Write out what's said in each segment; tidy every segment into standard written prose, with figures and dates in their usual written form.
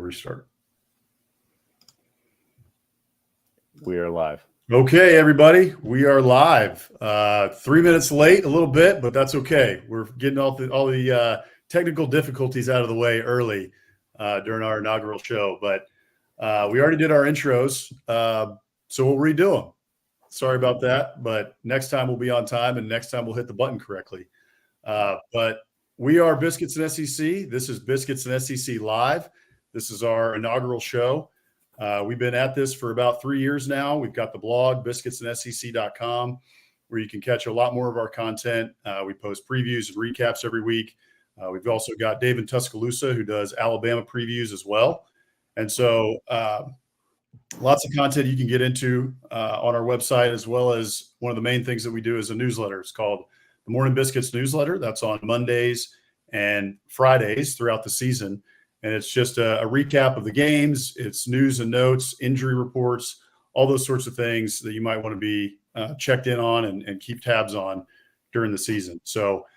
restart. We are live. Okay, everybody, we are live. 3 minutes late, a little bit, but that's okay. We're getting all the technical difficulties out of the way early during our inaugural show. But we already did our intros, so we'll redo them. Sorry about that, but next time we'll be on time, and next time we'll hit the button correctly. But we are Biscuits and SEC. This is Biscuits and SEC Live. This is our inaugural show. We've been at this for about 3 years now. We've got the blog, biscuitsandsec.com, where you can catch a lot more of our content. We post previews and recaps every week. We've also got Dave in Tuscaloosa, who does Alabama previews as well. And so lots of content you can get into on our website, as well as one of the main things that we do is a newsletter. It's called the Morning Biscuits newsletter. That's on Mondays and Fridays throughout the season. And it's just a recap of the games. It's news and notes, injury reports, all those sorts of things that you might want to be checked in on and keep tabs on during the season. So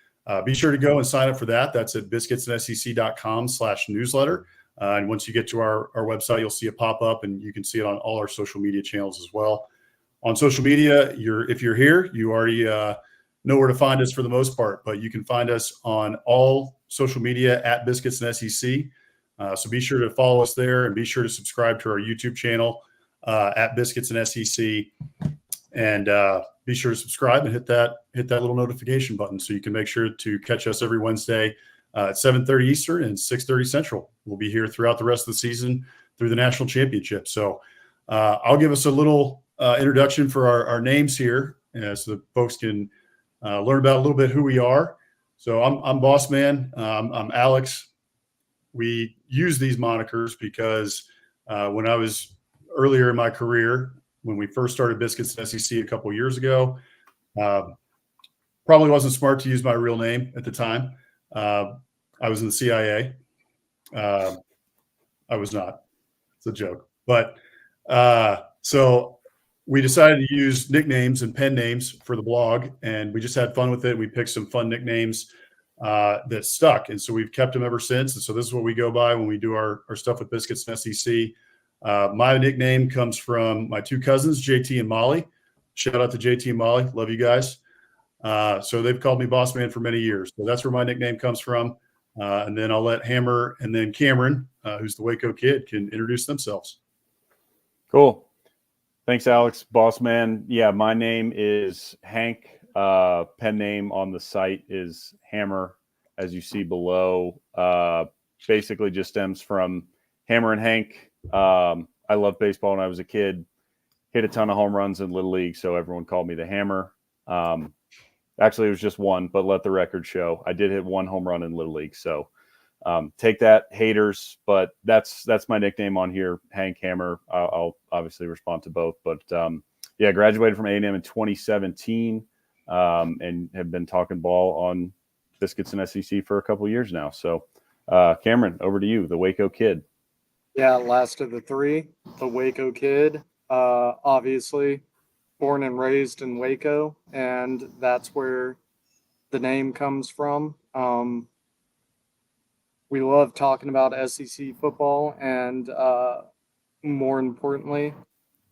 be sure to go and sign up for that. That's at biscuitsandsec.com/newsletter. And once you get to our website, you'll see a pop-up, and you can see it on all our social media channels as well. On social media, if you're here, you already know where to find us for the most part, but you can find us on all social media at Biscuits and SEC. So be sure to follow us there, and be sure to subscribe to our YouTube channel at Biscuits and SEC, and be sure to subscribe and hit that little notification button so you can make sure to catch us every Wednesday at 7:30 Eastern and 6:30 Central. We'll be here throughout the rest of the season through the national championship. So I'll give us a little introduction for our names here, so that folks can learn about a little bit who we are. So I'm Bossman. I'm Alex. We use these monikers because when I was earlier in my career, when we first started Biscuits and SEC a couple years ago, probably wasn't smart to use my real name at the time. I was in the CIA. I was not. It's a joke. But so we decided to use nicknames and pen names for the blog, and we just had fun with it. We picked some fun nicknames that stuck, and so we've kept them ever since. And so this is what we go by when we do our stuff with Biscuits and SEC. My nickname comes from my two cousins, JT and Molly. Shout out to JT and Molly. Love you guys. So they've called me Bossman for many years. So that's where my nickname comes from. And then I'll let Hammer and then Cameron, who's the Waco Kid, can introduce themselves. Cool. Thanks, Alex. Bossman. Yeah, my name is Hank. Pen name on the site is Hammer, as you see below. Basically just stems from Hammer and Hank. I loved baseball when I was a kid. Hit a ton of home runs in Little League, so everyone called me the Hammer. Actually, it was just one, but let the record show. I did hit one home run in Little League, so take that, haters. But that's my nickname on here, Hank Hammer. I'll obviously respond to both. But, yeah, graduated from A&M in 2017 and have been talking ball on Biscuits and SEC for a couple of years now. So, Cameron, over to you, the Waco Kid. Yeah, last of the three, the Waco Kid, obviously. Born and raised in Waco, and that's where the name comes from. We love talking about SEC football and, more importantly,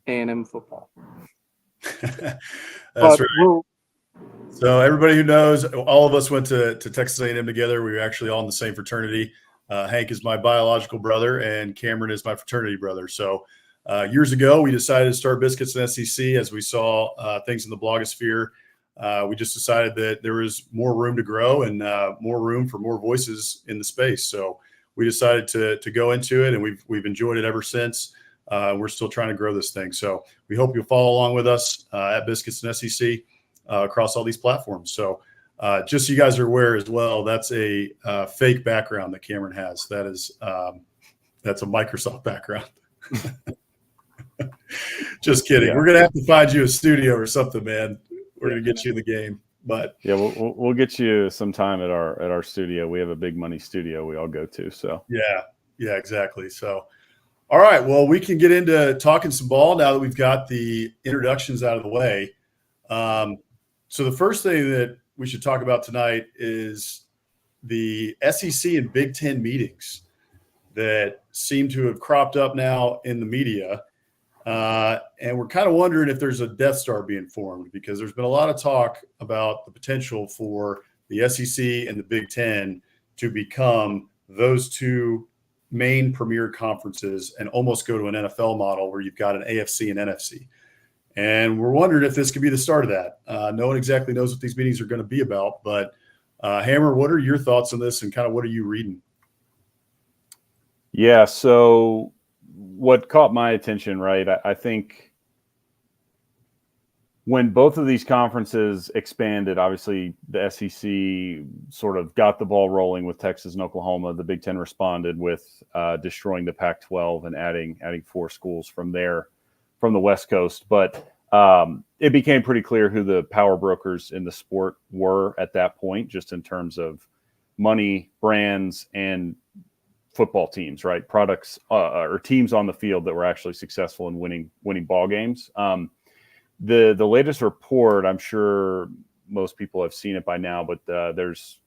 A&M football. That's right. So everybody who knows, all of us went to Texas A&M together. We were actually all in the same fraternity. Hank is my biological brother, and Cameron is my fraternity brother. So years ago, we decided to start Biscuits and SEC as we saw things in the blogosphere. We just decided that there was more room to grow and more room for more voices in the space. So we decided to go into it, and we've enjoyed it ever since. We're still trying to grow this thing. So we hope you'll follow along with us at Biscuits and SEC across all these platforms. So just so you guys are aware as well, that's a fake background that Cameron has. That is that's a Microsoft background. Just kidding. Yeah. We're gonna have to find you a studio or something, man. We're gonna get you in the game. But yeah, we'll get you some time at our studio. We have a big money studio we all go to. So yeah, exactly. So all right, well, we can get into talking some ball now that we've got the introductions out of the way. So the first thing that we should talk about tonight is the SEC and Big Ten meetings that seem to have cropped up now in the media. And we're kind of wondering if there's a Death Star being formed, because there's been a lot of talk about the potential for the SEC and the Big Ten to become those two main premier conferences and almost go to an NFL model where you've got an AFC and NFC. And we're wondering if this could be the start of that. No one exactly knows what these meetings are going to be about, but Hammer, what are your thoughts on this and kind of what are you reading? Yeah, so what caught my attention, right? I think when both of these conferences expanded, obviously the SEC sort of got the ball rolling with Texas and Oklahoma. The Big Ten responded with destroying the Pac-12 and adding 4 schools from there, from the West Coast. But it became pretty clear who the power brokers in the sport were at that point, just in terms of money, brands, and football teams, right? Products or teams on the field that were actually successful in winning ball games. The latest report, I'm sure most people have seen it by now, but there's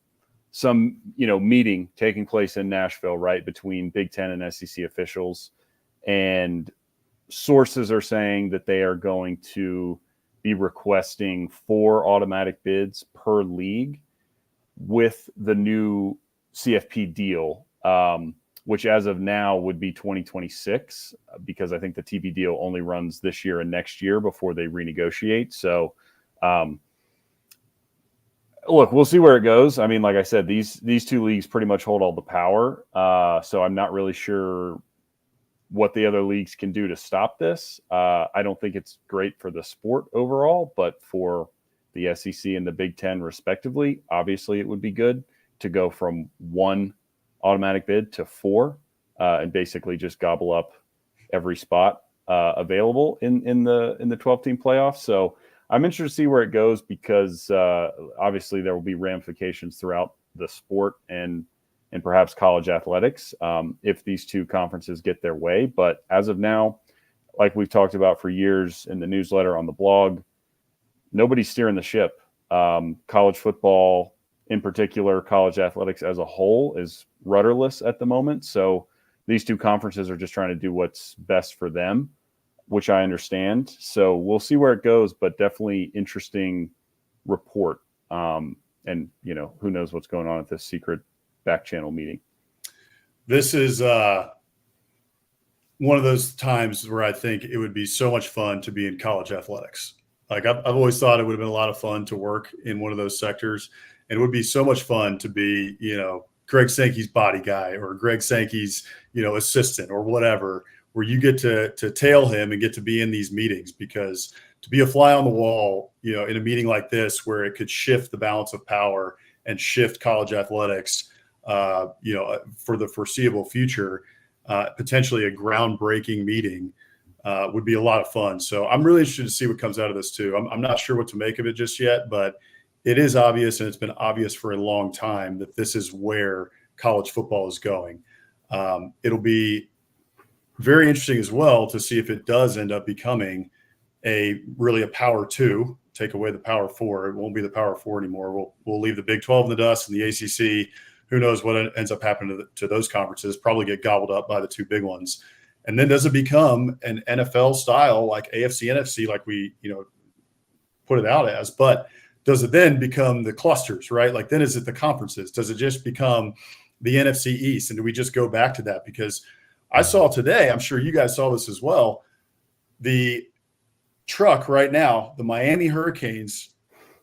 some meeting taking place in Nashville, right, between Big Ten and SEC officials, and sources are saying that they are going to be requesting 4 automatic bids per league with the new CFP deal, which as of now would be 2026, because I think the TV deal only runs this year and next year before they renegotiate. So, look, we'll see where it goes. I mean, like I said, these 2 leagues pretty much hold all the power. So I'm not really sure what the other leagues can do to stop this. I don't think it's great for the sport overall, but for the SEC and the Big Ten respectively, obviously it would be good to go from 1 automatic bid to 4 and basically just gobble up every spot available in the 12-team playoffs. So I'm interested to see where it goes, because obviously there will be ramifications throughout the sport and perhaps college athletics if these 2 conferences get their way. But as of now, like we've talked about for years in the newsletter, on the blog, nobody's steering the ship. College football, in particular, college athletics as a whole, is rudderless at the moment. So these 2 conferences are just trying to do what's best for them, which I understand. So we'll see where it goes, but definitely interesting report. And, who knows what's going on at this secret back channel meeting. This is one of those times where I think it would be so much fun to be in college athletics. Like I've always thought it would have been a lot of fun to work in one of those sectors. And it would be so much fun to be, Greg Sankey's body guy or Greg Sankey's, assistant or whatever, where you get to tail him and get to be in these meetings, because to be a fly on the wall, in a meeting like this, where it could shift the balance of power and shift college athletics, for the foreseeable future, potentially a groundbreaking meeting would be a lot of fun. So I'm really interested to see what comes out of this too. I'm not sure what to make of it just yet, but it is obvious, and it's been obvious for a long time, that this is where college football is going. It'll be very interesting as well to see if it does end up becoming really a power 2, take away the power 4. It won't be the power 4 anymore. We'll leave the Big 12 in the dust, and the ACC, who knows what ends up happening to those conferences, probably get gobbled up by the 2 big ones. And then does it become an NFL style, like AFC, NFC, like we, put it out as, but does it then become the clusters, right? Like then is it the conferences? Does it just become the NFC East? And do we just go back to that? Because I saw today, I'm sure you guys saw this as well, the truck right now, the Miami Hurricanes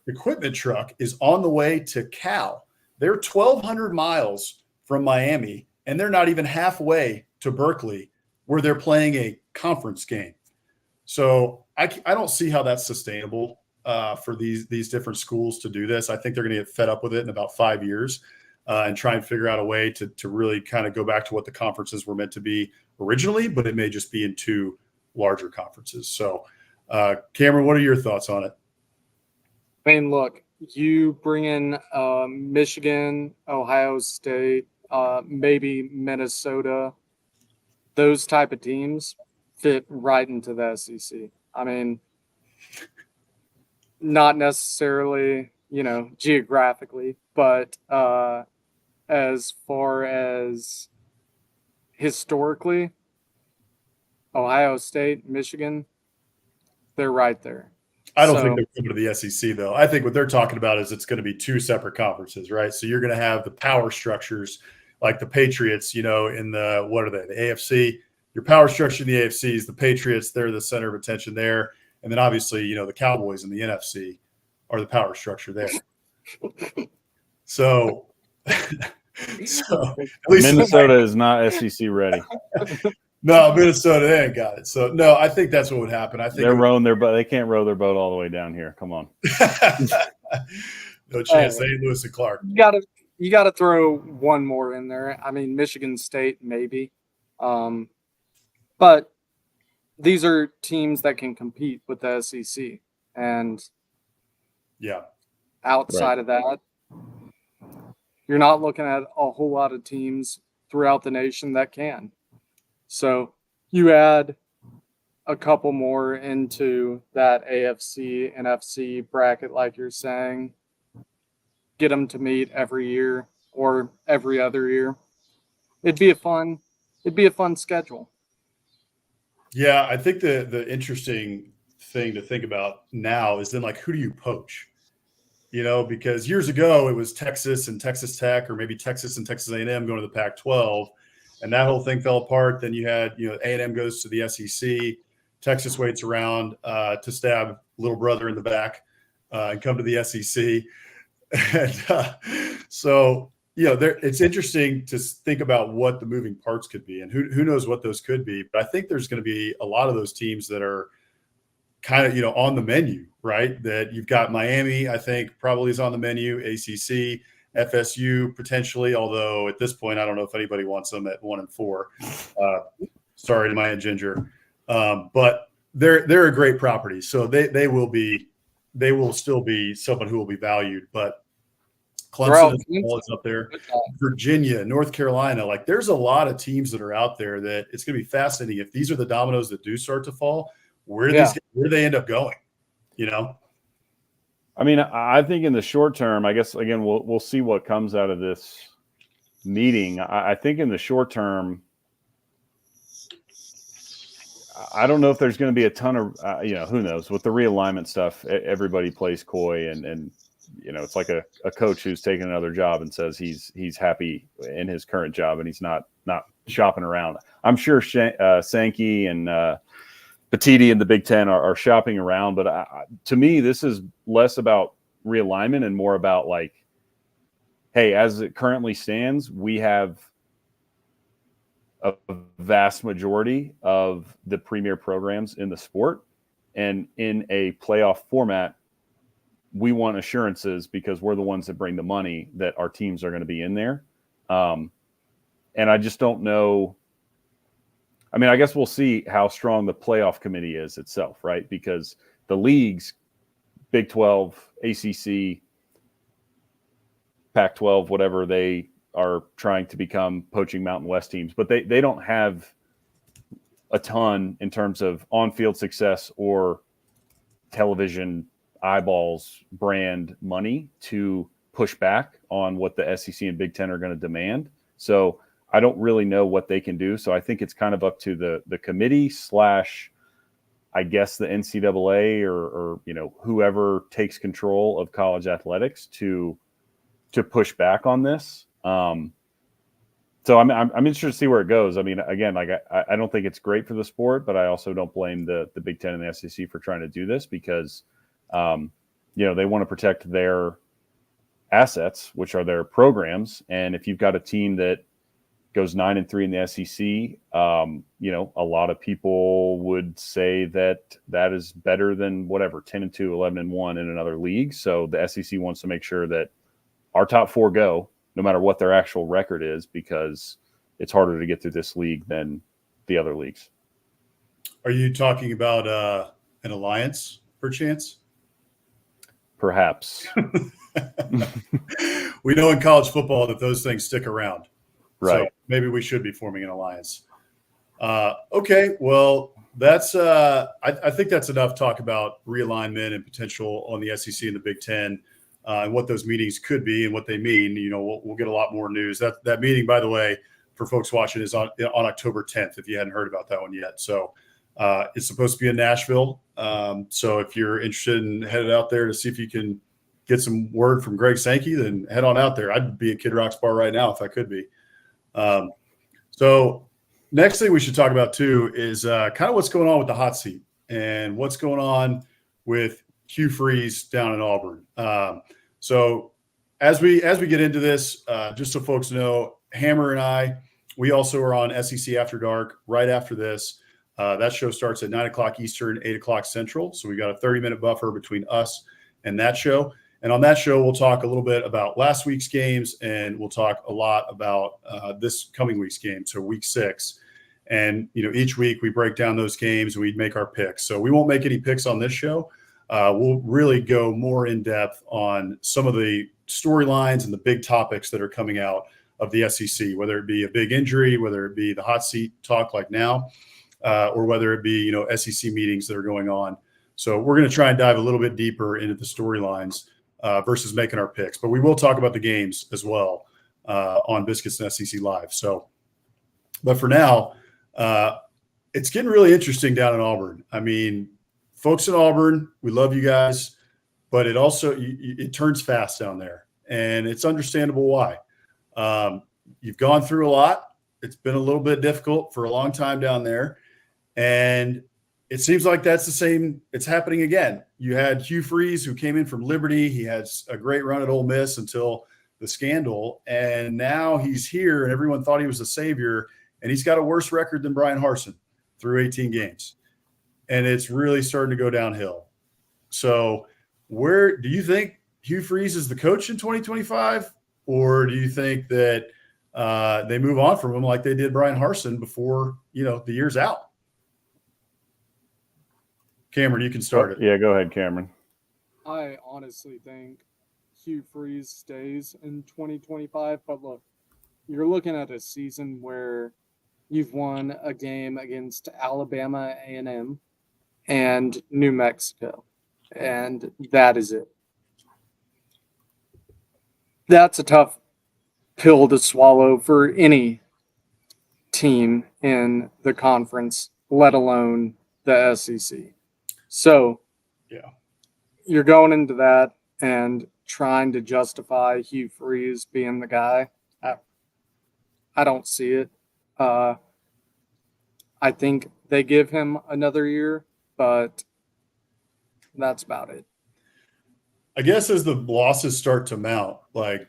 equipment truck, is on the way to Cal. They're 1,200 miles from Miami, and they're not even halfway to Berkeley, where they're playing a conference game. So I don't see how that's sustainable for these different schools to do this. I think they're going to get fed up with it in about 5 years and try and figure out a way to really kind of go back to what the conferences were meant to be originally, but it may just be in 2 larger conferences. So Cameron, what are your thoughts on it? I mean, look, you bring in Michigan, Ohio State, maybe Minnesota, those type of teams fit right into the SEC. I mean, not necessarily, geographically, but as far as historically, Ohio State, Michigan, they're right there. I don't think they're coming to the SEC, though. I think what they're talking about is it's going to be two separate conferences, right? So you're going to have the power structures like the Patriots, in the, what are they, the AFC? Your power structure in the AFC is the Patriots. They're the center of attention there. And then obviously, the Cowboys in the NFC are the power structure there. So at least Minnesota is not SEC ready. No, Minnesota, they ain't got it. So no, I think that's what would happen. I think they're rowing their boat. They can't row their boat all the way down here. Come on. No chance. They ain't Lewis and Clark. You got to throw one more in there. I mean, Michigan State maybe, but these are teams that can compete with the SEC, and outside of that, you're not looking at a whole lot of teams throughout the nation that can. So you add a couple more into that AFC, NFC bracket, like you're saying, get them to meet every year or every other year. It'd be a fun schedule. Yeah, I think the interesting thing to think about now is then, like, who do you poach? Because years ago it was Texas and Texas Tech, or maybe Texas and Texas A&M going to the Pac-12, and that whole thing fell apart. Then you had, A&M goes to the SEC, Texas waits around to stab little brother in the back and come to the SEC. And so, it's interesting to think about what the moving parts could be, and who knows what those could be. But I think there's going to be a lot of those teams that are kind of, on the menu, right? That you've got Miami, I think probably is on the menu, ACC, FSU potentially, although at this point, I don't know if anybody wants them at 1-4. Sorry to my Aunt Ginger. But they're a great property. So they will still be someone who will be valued, but Clemson is up there, Virginia, North Carolina. Like, there's a lot of teams that are out there that it's going to be fascinating. If these are the dominoes that do start to fall, where do they end up going? I mean, I think in the short term, I guess, again, we'll see what comes out of this meeting. I think in the short term, I don't know if there's going to be a ton of, who knows, with the realignment stuff, everybody plays coy and it's like a coach who's taking another job and says he's happy in his current job and he's not shopping around. I'm sure Sankey and Petiti and the Big Ten are shopping around, but to me, this is less about realignment and more about, like, hey, as it currently stands, we have a vast majority of the premier programs in the sport, and in a playoff format, we want assurances, because we're the ones that bring the money, that our teams are going to be in there. And I just don't know. I mean, I guess we'll see how strong the playoff committee is itself, right? Because the leagues, Big 12, ACC, Pac-12, whatever, they are trying to become poaching Mountain West teams, but they don't have a ton in terms of on-field success or television eyeballs, brand money to push back on what the SEC and Big Ten are going to demand. So I don't really know what they can do. So I think it's kind of up to the committee / I guess the NCAA or whoever takes control of college athletics to push back on this. So I'm interested to see where it goes. I mean, again, like I don't think it's great for the sport, but I also don't blame the Big Ten and the SEC for trying to do this, because they want to protect their assets, which are their programs. And if you've got a team that goes 9-3 in the SEC, a lot of people would say that is better than whatever 10-2, 11-1 in another league. So the SEC wants to make sure that our top four go, no matter what their actual record is, because it's harder to get through this league than the other leagues. Are you talking about an alliance, perchance? Perhaps. We know in college football that those things stick around. Right. So maybe we should be forming an alliance. Okay. Well, that's I think that's enough talk about realignment and potential on the SEC and the Big Ten, and what those meetings could be and what they mean. We'll get a lot more news. That meeting, by the way, for folks watching is on October 10th, if you hadn't heard about that one yet. So it's supposed to be in Nashville. So if you're interested in headed out there to see if you can get some word from Greg Sankey, then head on out there. I'd be at Kid Rock's bar right now if I could be. So next thing we should talk about too is kind of what's going on with the hot seat and what's going on with Hugh Freeze down in Auburn. So as we get into this, just so folks know, Hammer and I, we also are on SEC After Dark right after this. That show starts at 9 o'clock Eastern, 8 o'clock Central. So we got a 30-minute buffer between us and that show. And on that show, we'll talk a little bit about last week's games, and we'll talk a lot about this coming week's game, so week 6. And, each week we break down those games and we make our picks. So we won't make any picks on this show. We'll really go more in depth on some of the storylines and the big topics that are coming out of the SEC, whether it be a big injury, whether it be the hot seat talk like now, or whether it be, SEC meetings that are going on. So we're going to try and dive a little bit deeper into the storylines versus making our picks. But we will talk about the games as well on Biscuits and SEC Live. So, but for now, it's getting really interesting down in Auburn. I mean, folks in Auburn, we love you guys, but it also it turns fast down there, and it's understandable why. You've gone through a lot. It's been a little bit difficult for a long time down there, and it seems like that's the same. It's happening again. You had Hugh Freeze, who came in from Liberty. He had a great run at Ole Miss until the scandal, and now he's here, and everyone thought he was the savior, and he's got a worse record than Brian Harsin through 18 games, and it's really starting to go downhill. So where do you think Hugh Freeze is the coach in 2025, or do you think that they move on from him like they did Brian Harsin before, the year's out? Cameron, you can start it. Yeah, go ahead, Cameron. I honestly think Hugh Freeze stays in 2025. But look, you're looking at a season where you've won a game against Alabama A&M and New Mexico, and that is it. That's a tough pill to swallow for any team in the conference, let alone the SEC. So, yeah, you're going into that and trying to justify Hugh Freeze being the guy. I don't see it. I think they give him another year, but that's about it. I guess as the losses start to mount, like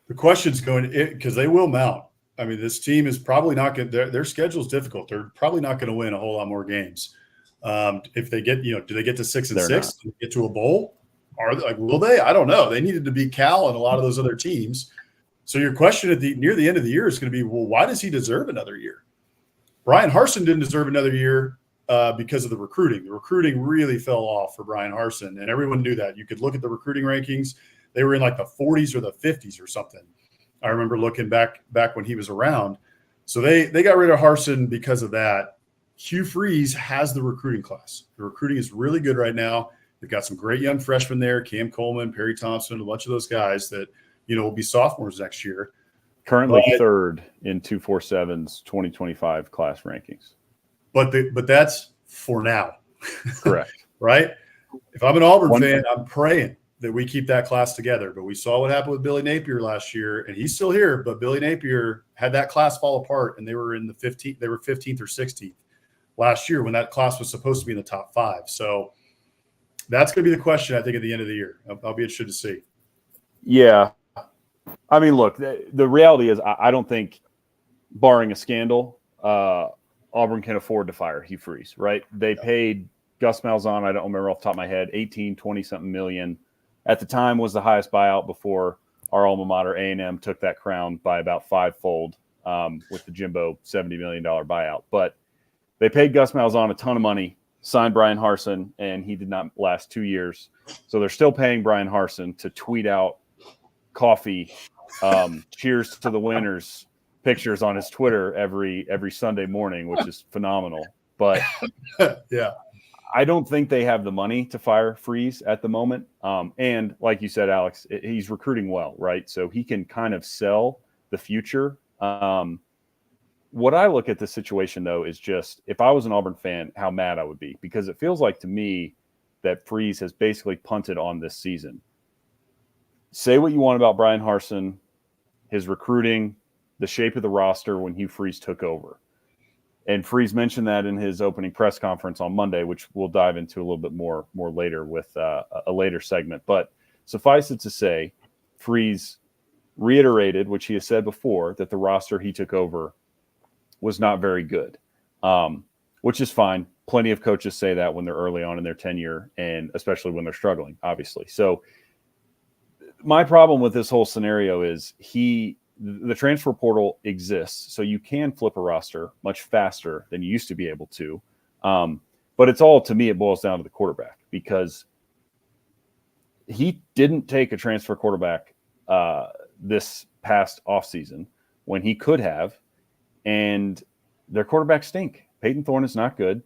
the question's going because they will mount. I mean, this team is probably not going to, their schedule's difficult. They're probably not going to win a whole lot more games. If they get, do they get to 6 and 6? Do they get to a bowl? Will they? I don't know. They needed to beat Cal and a lot of those other teams. So your question near the end of the year is going to be, well, why does he deserve another year? Brian Harsin didn't deserve another year because of the recruiting. The recruiting really fell off for Brian Harsin, and everyone knew that. You could look at the recruiting rankings. They were in like the 40s or the 50s or something. I remember looking back when he was around. So they got rid of Harsin because of that. Hugh Freeze has the recruiting class. The recruiting is really good right now. They've got some great young freshmen there, Cam Coleman, Perry Thompson, a bunch of those guys that, will be sophomores next year. Currently third in 247's 2025 class rankings. But that's for now. Correct. Right? If I'm an Auburn fan, I'm praying that we keep that class together. But we saw what happened with Billy Napier last year, and he's still here, but Billy Napier had that class fall apart, and they were in the 15th, they were 15th or 16th last year when that class was supposed to be in the top 5. So that's going to be the question, I think, at the end of the year. I'll be interested to see. Yeah. I mean, look, the reality is I don't think, barring a scandal, Auburn can afford to fire Hugh Freeze, right? They paid Gus Malzahn, I don't remember off the top of my head, 18, 20-something million. At the time was the highest buyout before our alma mater, A&M, took that crown by about 5-fold with the Jimbo $70 million buyout. But they paid Gus Malzahn a ton of money, signed Brian Harsin, and he did not last 2 years. So they're still paying Brian Harsin to tweet out coffee, cheers to the winners pictures on his Twitter every Sunday morning, which is phenomenal. But yeah, I don't think they have the money to fire Freeze at the moment. And like you said, Alex, he's recruiting well, right? So he can kind of sell the future What I look at this situation, though, is just if I was an Auburn fan, how mad I would be, because it feels like to me that Freeze has basically punted on this season. Say what you want about Brian Harsin, his recruiting, the shape of the roster when Hugh Freeze took over. And Freeze mentioned that in his opening press conference on Monday, which we'll dive into a little bit more later with a later segment. But suffice it to say, Freeze reiterated, which he has said before, that the roster he took over was not very good, which is fine. Plenty of coaches say that when they're early on in their tenure, and especially when they're struggling, obviously. So my problem with this whole scenario is the transfer portal exists, so you can flip a roster much faster than you used to be able to. But it's all, to me, it boils down to the quarterback, because he didn't take a transfer quarterback this past offseason when he could have, and their quarterbacks stink. Peyton Thorne is not good.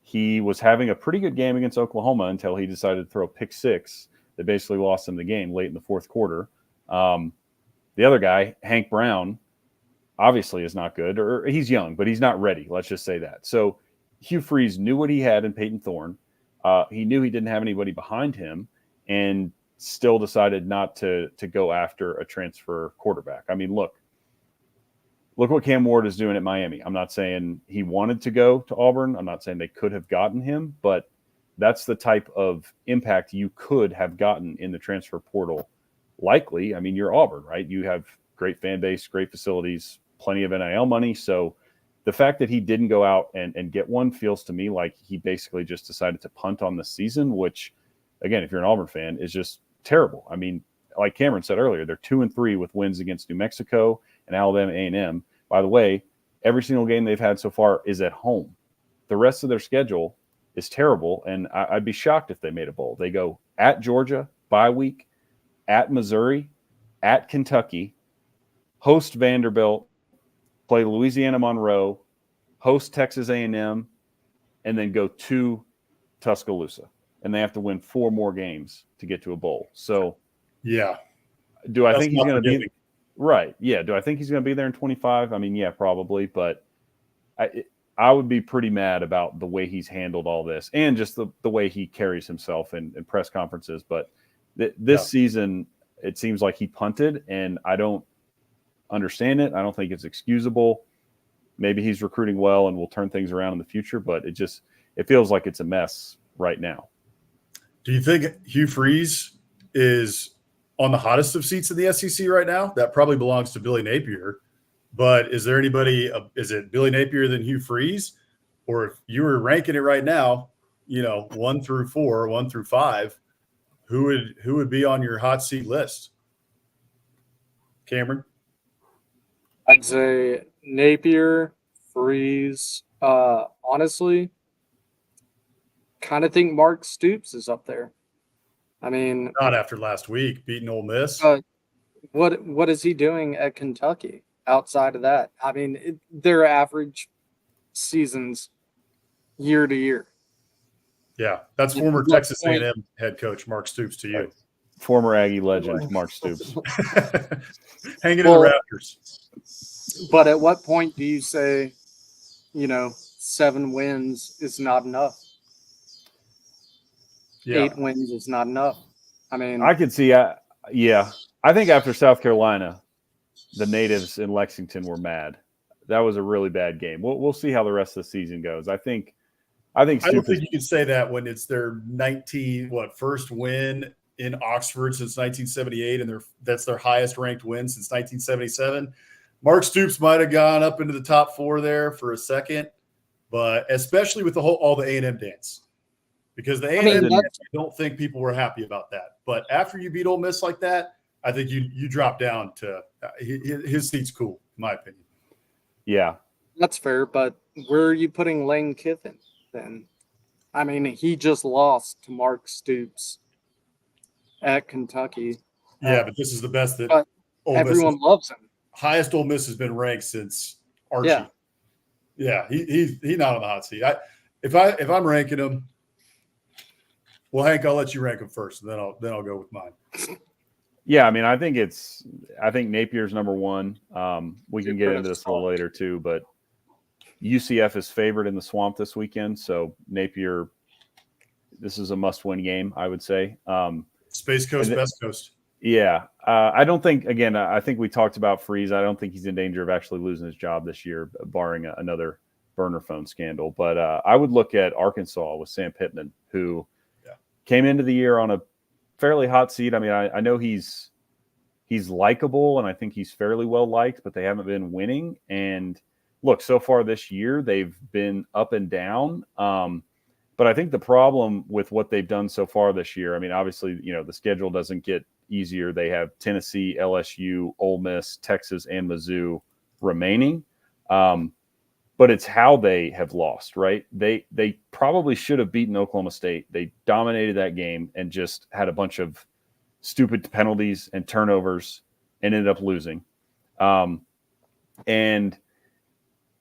He was having a pretty good game against Oklahoma until he decided to throw a pick six that basically lost him the game late in the fourth quarter. The other guy, Hank Brown, obviously is not good, or he's young, but he's not ready. Let's just say that. So Hugh Freeze knew what he had in Peyton Thorne. He knew he didn't have anybody behind him, and still decided not to go after a transfer quarterback. I mean, look what Cam Ward is doing at Miami. I'm not saying he wanted to go to Auburn. I'm not saying they could have gotten him, but that's the type of impact you could have gotten in the transfer portal. Likely, I mean, you're Auburn, right? You have great fan base, great facilities, plenty of NIL money. So the fact that he didn't go out and get one feels to me like he basically just decided to punt on the season, which, again, if you're an Auburn fan, is just terrible. I mean, like Cameron said earlier, they're 2-3 with wins against New Mexico and Alabama A&M. By the way, every single game they've had so far is at home. The rest of their schedule is terrible, and I'd be shocked if they made a bowl. They go at Georgia, bye week, at Missouri, at Kentucky, host Vanderbilt, play Louisiana Monroe, host Texas A&M, and then go to Tuscaloosa. And they have to win 4 more games to get to a bowl. So, yeah. Do I think he's going to be right? Yeah. Do I think he's going to be there in 25? I mean, yeah, probably. But I would be pretty mad about the way he's handled all this, and just the way he carries himself in press conferences. But this season, it seems like he punted, and I don't understand it. I don't think it's excusable. Maybe he's recruiting well and will turn things around in the future, but it feels like it's a mess right now. Do you think Hugh Freeze is on the hottest of seats in the SEC right now? That probably belongs to Billy Napier. But is there anybody? Is it Billy Napier than Hugh Freeze? Or if you were ranking it right now, 1 through 4, 1 through 5, who would be on your hot seat list? Cameron? I'd say Napier, Freeze. Honestly, kind of think Mark Stoops is up there. I mean, not after last week beating Ole Miss. What is he doing at Kentucky outside of that? I mean, their average seasons year to year. Yeah, that's former Texas A&M head coach Mark Stoops to you. Former Aggie legend Mark Stoops. Hanging in the rafters. But at what point do you say, 7 wins is not enough? Yeah. 8 wins is not enough. I mean, I could see, I think after South Carolina, the natives in Lexington were mad. That was a really bad game. We'll see how the rest of the season goes. I don't think you can say that when it's their first win in Oxford since 1978, and that's their highest ranked win since 1977. Mark Stoops might have gone up into the top 4 there for a second, but especially with all the A&M dance. Because the A&M dance, I don't think people were happy about that. But after you beat Ole Miss like that, I think you drop down to his seat's cool, in my opinion. Yeah. That's fair, but where are you putting Lane Kiffin then? I mean, he just lost to Mark Stoops at Kentucky. Yeah, but this is the best that everyone loves him. Highest Ole Miss has been ranked since Archie. Yeah, he's not on the hot seat. If I'm ranking him, well, Hank, I'll let you rank him first, and then I'll go with mine. Yeah, I mean, I think Napier's number one. We can get into this a little later too, but UCF is favored in the Swamp this weekend, so Napier, this is a must-win game, I would say. Space Coast, Best Coast. Yeah, I don't think. Again, I think we talked about Freeze. I don't think he's in danger of actually losing his job this year, barring another burner phone scandal. But I would look at Arkansas with Sam Pittman, who came into the year on a fairly hot seat. I mean, I know he's likable, and I think he's fairly well liked, but they haven't been winning. And look, so far this year, they've been up and down. But I think the problem with what they've done so far this year, I mean, obviously, the schedule doesn't get easier. They have Tennessee, LSU, Ole Miss, Texas, and Mizzou remaining. But it's how they have lost, right? They probably should have beaten Oklahoma State. They dominated that game and just had a bunch of stupid penalties and turnovers and ended up losing. And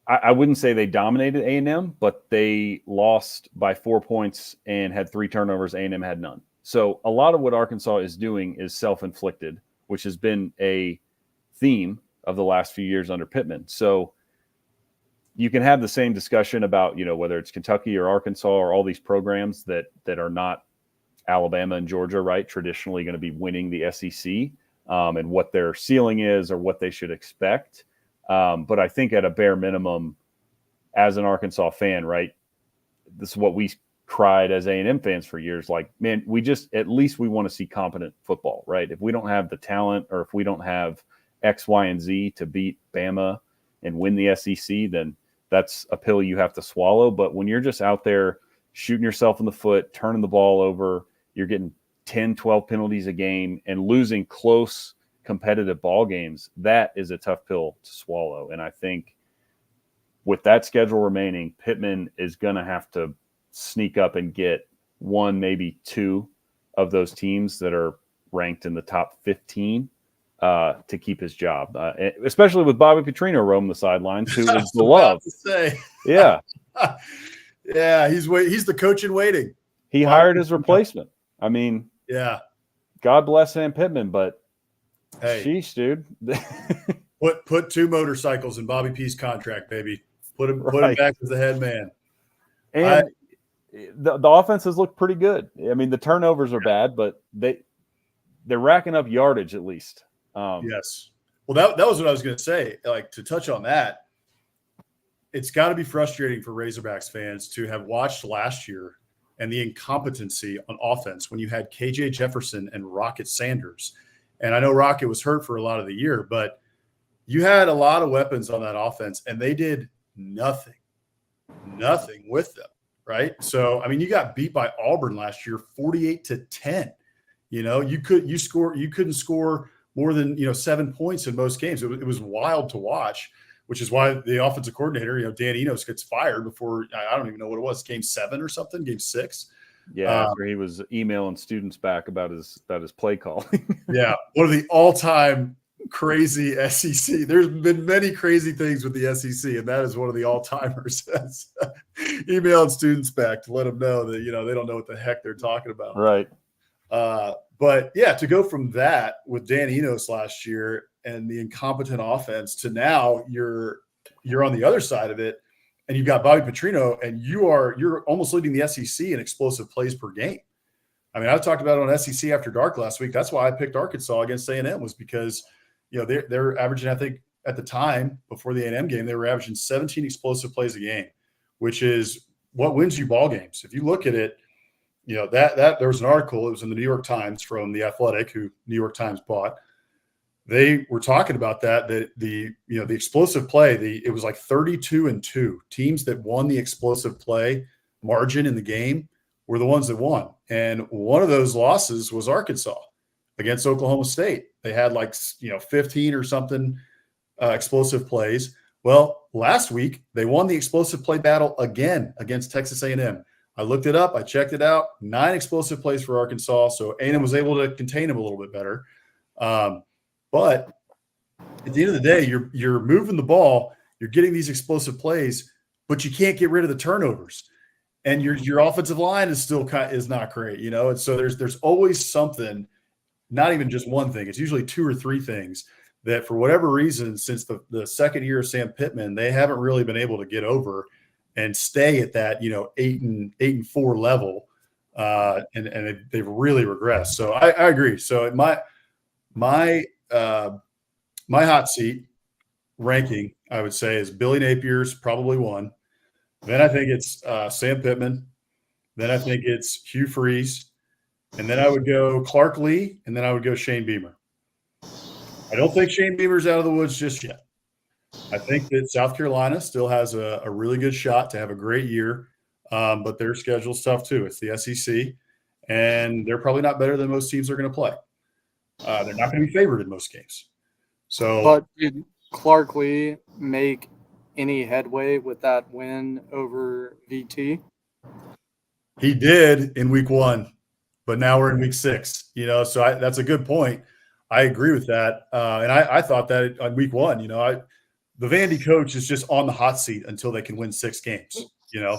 I wouldn't say they dominated A&M, but they lost by 4 points and had 3 turnovers. A&M had none. So a lot of what Arkansas is doing is self-inflicted, which has been a theme of the last few years under Pittman. So you can have the same discussion about, whether it's Kentucky or Arkansas or all these programs that are not Alabama and Georgia, right? Traditionally going to be winning the SEC, and what their ceiling is or what they should expect. But I think at a bare minimum, as an Arkansas fan, right, this is what we cried as A&M fans for years. Like, man, at least we want to see competent football, right? If we don't have the talent, or if we don't have X, Y, and Z to beat Bama and win the SEC, then that's a pill you have to swallow. But when you're just out there shooting yourself in the foot, turning the ball over, you're getting 10, 12 penalties a game and losing close competitive ball games, that is a tough pill to swallow. And I think with that schedule remaining, Pittman is going to have to sneak up and get one, maybe two of those teams that are ranked in the top 15 to keep his job, especially with Bobby Petrino roaming the sidelines, who is beloved. Yeah. Yeah, he's the coach in waiting. He hired his replacement. I mean, yeah. God bless Sam Pittman, but hey, sheesh, dude. put 2 motorcycles in Bobby P's contract, baby. Put him back as the head man. And the offenses look pretty good. I mean, the turnovers are bad, but they're racking up yardage at least. Yes. Well, that was what I was going to say. Like, to touch on that, it's got to be frustrating for Razorbacks fans to have watched last year and the incompetency on offense when you had KJ Jefferson and Rocket Sanders. And I know Rocket was hurt for a lot of the year, but you had a lot of weapons on that offense, and they did nothing with them, right? So, I mean, you got beat by Auburn last year, 48-10. You couldn't score more than 7 points in most games. It was wild to watch, which is why the offensive coordinator, Dan Enos, gets fired before, I don't even know what it was, game 7 or something, game 6. Yeah, after he was emailing students back about his play calling. Yeah, one of the all-time crazy SEC. There's been many crazy things with the SEC, and that is one of the all-timers. Emailing students back to let them know that they don't know what the heck they're talking about. Right. But yeah, to go from that with Dan Enos last year and the incompetent offense to now you're on the other side of it, and you've got Bobby Petrino, and you're almost leading the SEC in explosive plays per game. I mean, I talked about it on SEC After Dark last week. That's why I picked Arkansas against A&M, was because they're averaging, I think at the time before the A&M game, they were averaging 17 explosive plays a game, which is what wins you ball games. If you look at it, that there was an article, it was in the New York Times from The Athletic, who New York Times bought. They were talking about that the explosive play, it was like 32-2 teams that won the explosive play margin in the game were the ones that won. And one of those losses was Arkansas against Oklahoma State. They had 15 or something explosive plays. Well, last week they won the explosive play battle again against Texas A&M. I looked it up. I checked it out. 9 explosive plays for Arkansas. So A&M was able to contain them a little bit better. But at the end of the day, you're moving the ball. You're getting these explosive plays, but you can't get rid of the turnovers. And your offensive line is still is not great, And so there's always something not even just one thing. It's usually two or three things that for whatever reason, since the second year of Sam Pittman, they haven't really been able to get over and stay at that, 8-4 level. And they've really regressed. So I agree. So my hot seat ranking, I would say, is Billy Napier's probably one. Then I think it's Sam Pittman. Then I think it's Hugh Freeze. And then I would go Clark Lee, and then I would go Shane Beamer. I don't think Shane Beamer's out of the woods just yet. I think that South Carolina still has a really good shot to have a great year, but their schedule's tough too. It's the SEC, and they're probably not better than most teams are going to play. They're not going to be favored in most games. So, But did Clark Lee make any headway with that win over VT? he did in week 1, but now we're in week 6. So that's a good point. I agree with that, and I thought that on week 1. The Vandy coach is just on the hot seat until they can win 6 games. Yeah.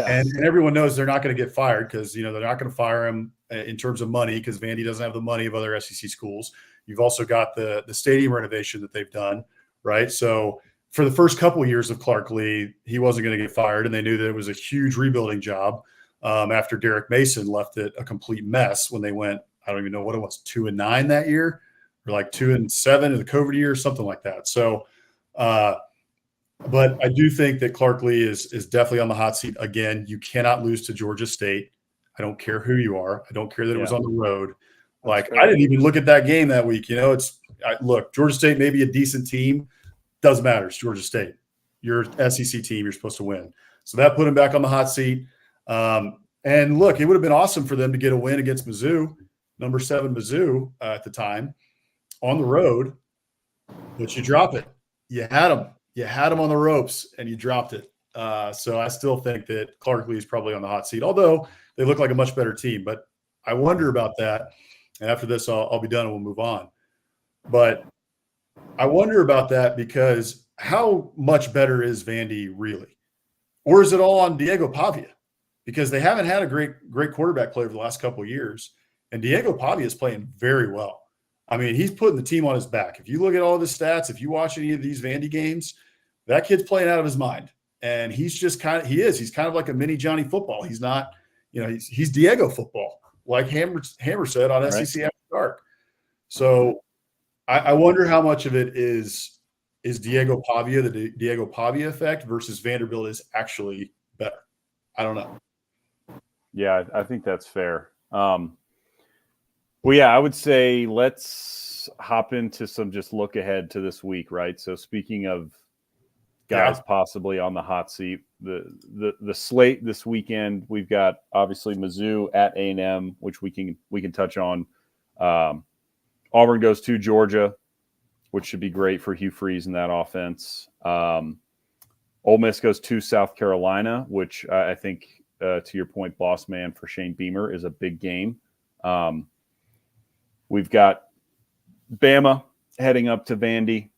And everyone knows they're not going to get fired because they're not going to fire him in terms of money because Vandy doesn't have the money of other SEC schools. You've also got the stadium renovation that they've done, right? So for the first couple of years of Clark Lee, he wasn't going to get fired, and they knew that it was a huge rebuilding job after Derek Mason left it a complete mess when they went, I don't even know what it was, 2-9 that year, or like 2-7 in the COVID year, or something like that. So, but I do think that Clark Lee is definitely on the hot seat again. You cannot lose to Georgia State. I don't care who you are. I don't care that it was on the road. Like, I didn't even look at that game that week. Look, Georgia State may be a decent team. Doesn't matter. It's Georgia State. You're an SEC team. You're supposed to win. So that put him back on the hot seat. And look, it would have been awesome for them to get a win against Mizzou, number 7 Mizzou at the time, on the road. But you drop it. You had them. You had them on the ropes, and you dropped it. So I still think that Clark Lee is probably on the hot seat, although they look like a much better team. But I wonder about that. And after this, I'll be done and we'll move on. But I wonder about that because how much better is Vandy really? Or is it all on Diego Pavia? Because they haven't had a great quarterback play over the last couple of years. And Diego Pavia is playing very well. I mean, he's putting the team on his back. If you look at all of his stats, if you watch any of these Vandy games, that kid's playing out of his mind. And he's kind of like a mini Johnny football. He's not, he's Diego football, like Hammer said on SEC After Dark. So I wonder how much of it is Diego Pavia, the Diego Pavia effect, versus Vanderbilt is actually better. I don't know. Yeah, I think that's fair. Well, yeah, I would say let's hop into some just look ahead to this week, right? So speaking of guys possibly on the hot seat, the slate this weekend, we've got obviously Mizzou at A&M, which we can touch on. Auburn goes to Georgia, which should be great for Hugh Freeze in that offense. Ole Miss goes to South Carolina, which I think, to your point, Bossman for Shane Beamer is a big game. We've got Bama heading up to Vandy,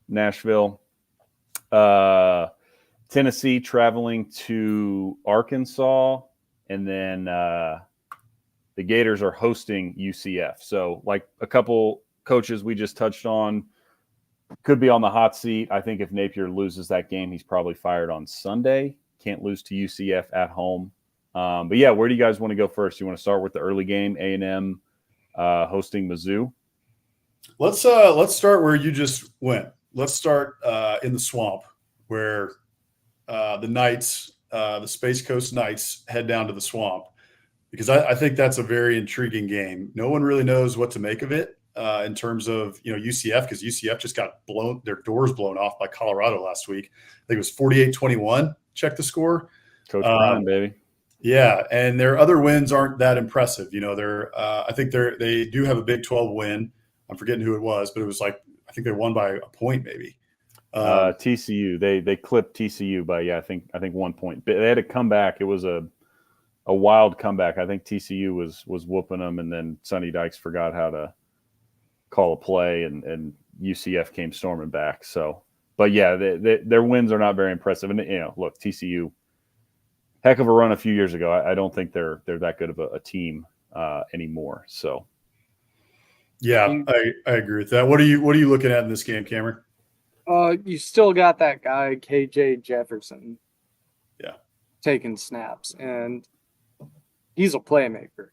Nashville. Tennessee traveling to Arkansas, and then the Gators are hosting UCF. So, like a couple coaches we just touched on could be on the hot seat. I think if Napier loses that game, he's probably fired on Sunday. Can't lose to UCF at home. But yeah, where do you guys want to go first? You want to start with the early game, A&M hosting Mizzou? Let's start where you just went. Let's start in the swamp where the Knights, the Space Coast Knights, head down to the swamp, because I think that's a very intriguing game. No one really knows what to make of it in terms of UCF, because UCF just got their doors blown off by Colorado last week. I think it was 48-21. Check the score. Coach Brian, baby. Yeah, and their other wins aren't that impressive. I think they do have a Big 12 win. I'm forgetting who it was, but it was like I think they won by a point maybe. TCU, they clipped TCU by I think 1 point. They had a comeback. It was a wild comeback. I think TCU was whooping them, and then Sonny Dykes forgot how to call a play, and UCF came storming back. So, but yeah, their wins are not very impressive. And look, TCU, heck of a run a few years ago. I don't think they're that good of a team anymore. So, Yeah, I agree with that. What are you looking at in this game, Cameron? You still got that guy KJ Jefferson. Yeah. Taking snaps, and he's a playmaker.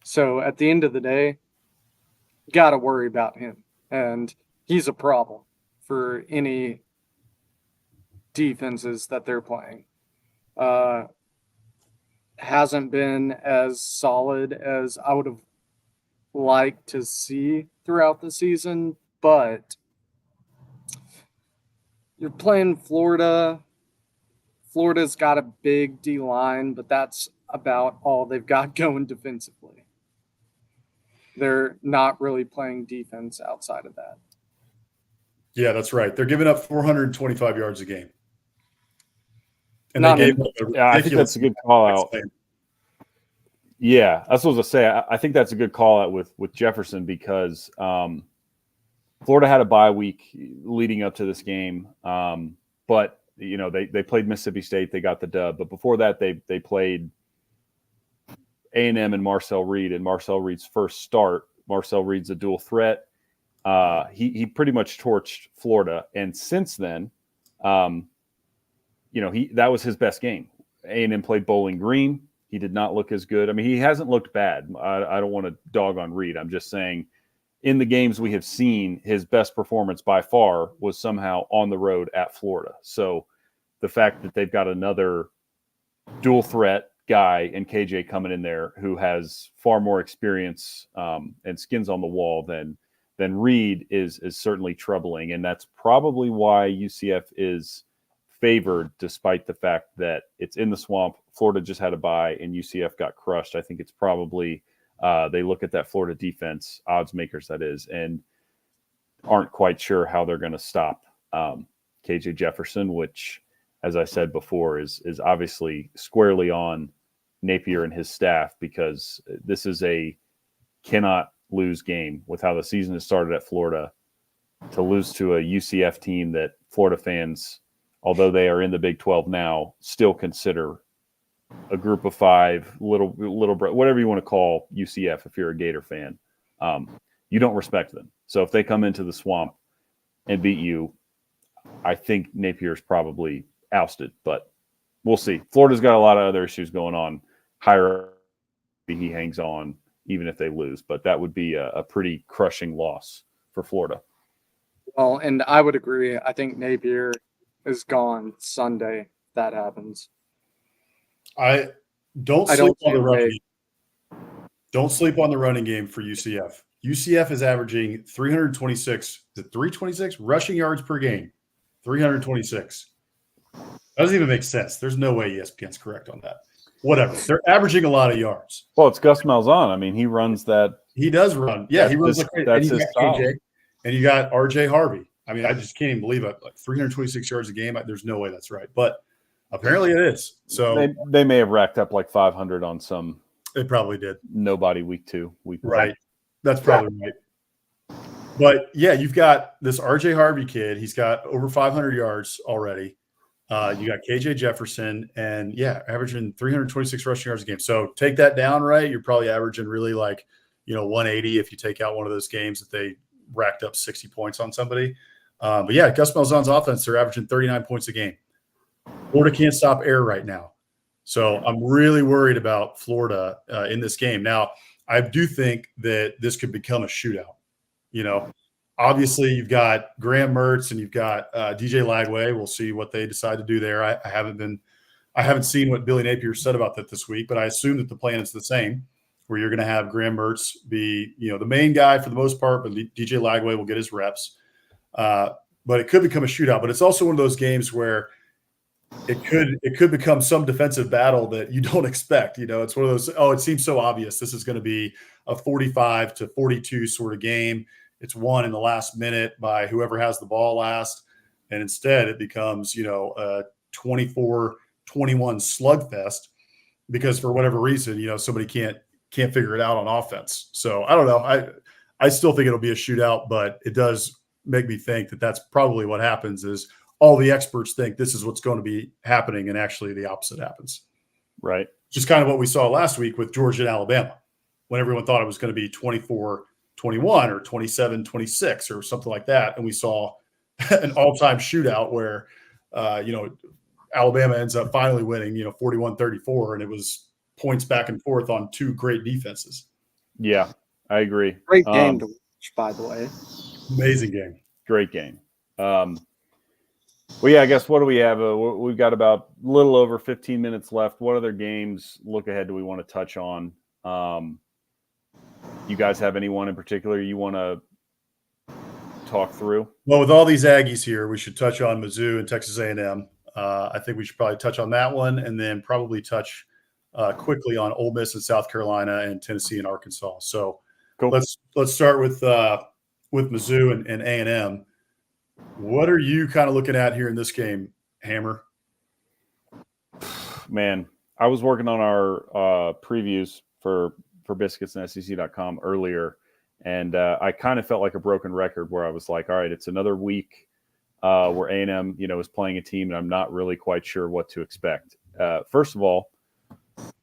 So at the end of the day, got to worry about him, and he's a problem for any defenses that they're playing. Hasn't been as solid as I would have liked to see throughout the season, but you're playing Florida. Florida's got a big D line, but that's about all they've got going defensively. They're not really playing defense outside of that. Yeah, that's right. They're giving up 425 yards a game. And I think that's a good call out. Yeah, that's what I was going to say. I think that's a good call out with Jefferson because Florida had a bye week leading up to this game. But, they played Mississippi State. They got the dub. But before that, they played A&M and Marcel Reed. And Marcel Reed's first start, Marcel Reed's a dual threat. He pretty much torched Florida. And since then, that was his best game. A&M played Bowling Green. He did not look as good. I mean, he hasn't looked bad. I don't want to dog on Reed. I'm just saying in the games we have seen, his best performance by far was somehow on the road at Florida. So the fact that they've got another dual threat guy and KJ coming in there who has far more experience and skins on the wall than Reed is certainly troubling. And that's probably why UCF is favored, despite the fact that it's in the swamp. Florida just had a bye and UCF got crushed. I think it's probably they look at that Florida defense, odds makers that is, and aren't quite sure how they're going to stop KJ Jefferson, which, as I said before, is obviously squarely on Napier and his staff, because this is a cannot lose game with how the season has started at Florida. To lose to a UCF team that Florida fans, although they are in the Big 12 now, still consider a group of five, little whatever you want to call UCF if you're a Gator fan. You don't respect them. So if they come into the swamp and beat you, I think Napier's probably ousted, but we'll see. Florida's got a lot of other issues going on. Higher he hangs on even if they lose, but that would be a pretty crushing loss for Florida. Well, and I would agree. I think Napier is gone Sunday if that happens. Don't sleep on the running game. Don't sleep on the running game for UCF. UCF is averaging 326 rushing yards per game. 326. That doesn't even make sense. There's no way ESPN's correct on that. Whatever. They're averaging a lot of yards. Well, it's Gus Malzahn. I mean, he runs that. He does run. Yeah, he runs like crazy. That's his style. KJ, and you got RJ Harvey. I mean, I just can't even believe it. Like 326 yards a game. There's no way that's right. But apparently it is. So they may have racked up like 500 on some. They probably did. Nobody week 2. Right. That's probably right. But yeah, you've got this RJ Harvey kid. He's got over 500 yards already. You got KJ Jefferson, and averaging 326 rushing yards a game. So take that down, right? You're probably averaging really 180 if you take out one of those games that they racked up 60 points on somebody. But yeah, Gus Malzahn's offense, they're averaging 39 points a game. Florida can't stop air right now. So I'm really worried about Florida in this game. Now, I do think that this could become a shootout. Obviously you've got Graham Mertz and you've got DJ Lagway. We'll see what they decide to do there. I haven't seen what Billy Napier said about that this week, but I assume that the plan is the same, where you're going to have Graham Mertz be, the main guy for the most part, but DJ Lagway will get his reps. But it could become a shootout. But it's also one of those games where it could become some defensive battle that you don't expect. It's one of those, it seems so obvious this is going to be a 45-42 sort of game. It's won in the last minute by whoever has the ball last. And instead it becomes, a 24-21 slugfest because for whatever reason, somebody can't figure it out on offense. So I don't know. I still think it'll be a shootout, but it does make me think that that's probably what happens is all the experts think this is what's going to be happening. And actually the opposite happens. Right. Just kind of what we saw last week with Georgia and Alabama when everyone thought it was going to be 24-17 21 or 27-26 or something like that. And we saw an all-time shootout where, Alabama ends up finally winning, 41-34, and it was points back and forth on two great defenses. Yeah, I agree. Great game to watch, by the way. Amazing game. Great game. Well, yeah, I guess what do we have? We've got about a little over 15 minutes left. What other games look ahead do we want to touch on? You guys have anyone in particular you want to talk through? Well, with all these Aggies here, we should touch on Mizzou and Texas A&M. I think we should probably touch on that one, and then probably touch quickly on Ole Miss and South Carolina and Tennessee and Arkansas. So cool. Let's start with Mizzou and A&M. What are you kind of looking at here in this game, Hammer? Man, I was working on our previews for Biscuits and SEC.com earlier, and I kind of felt like a broken record where I was like, all right, it's another week where A&M, is playing a team, and I'm not really quite sure what to expect. First of all,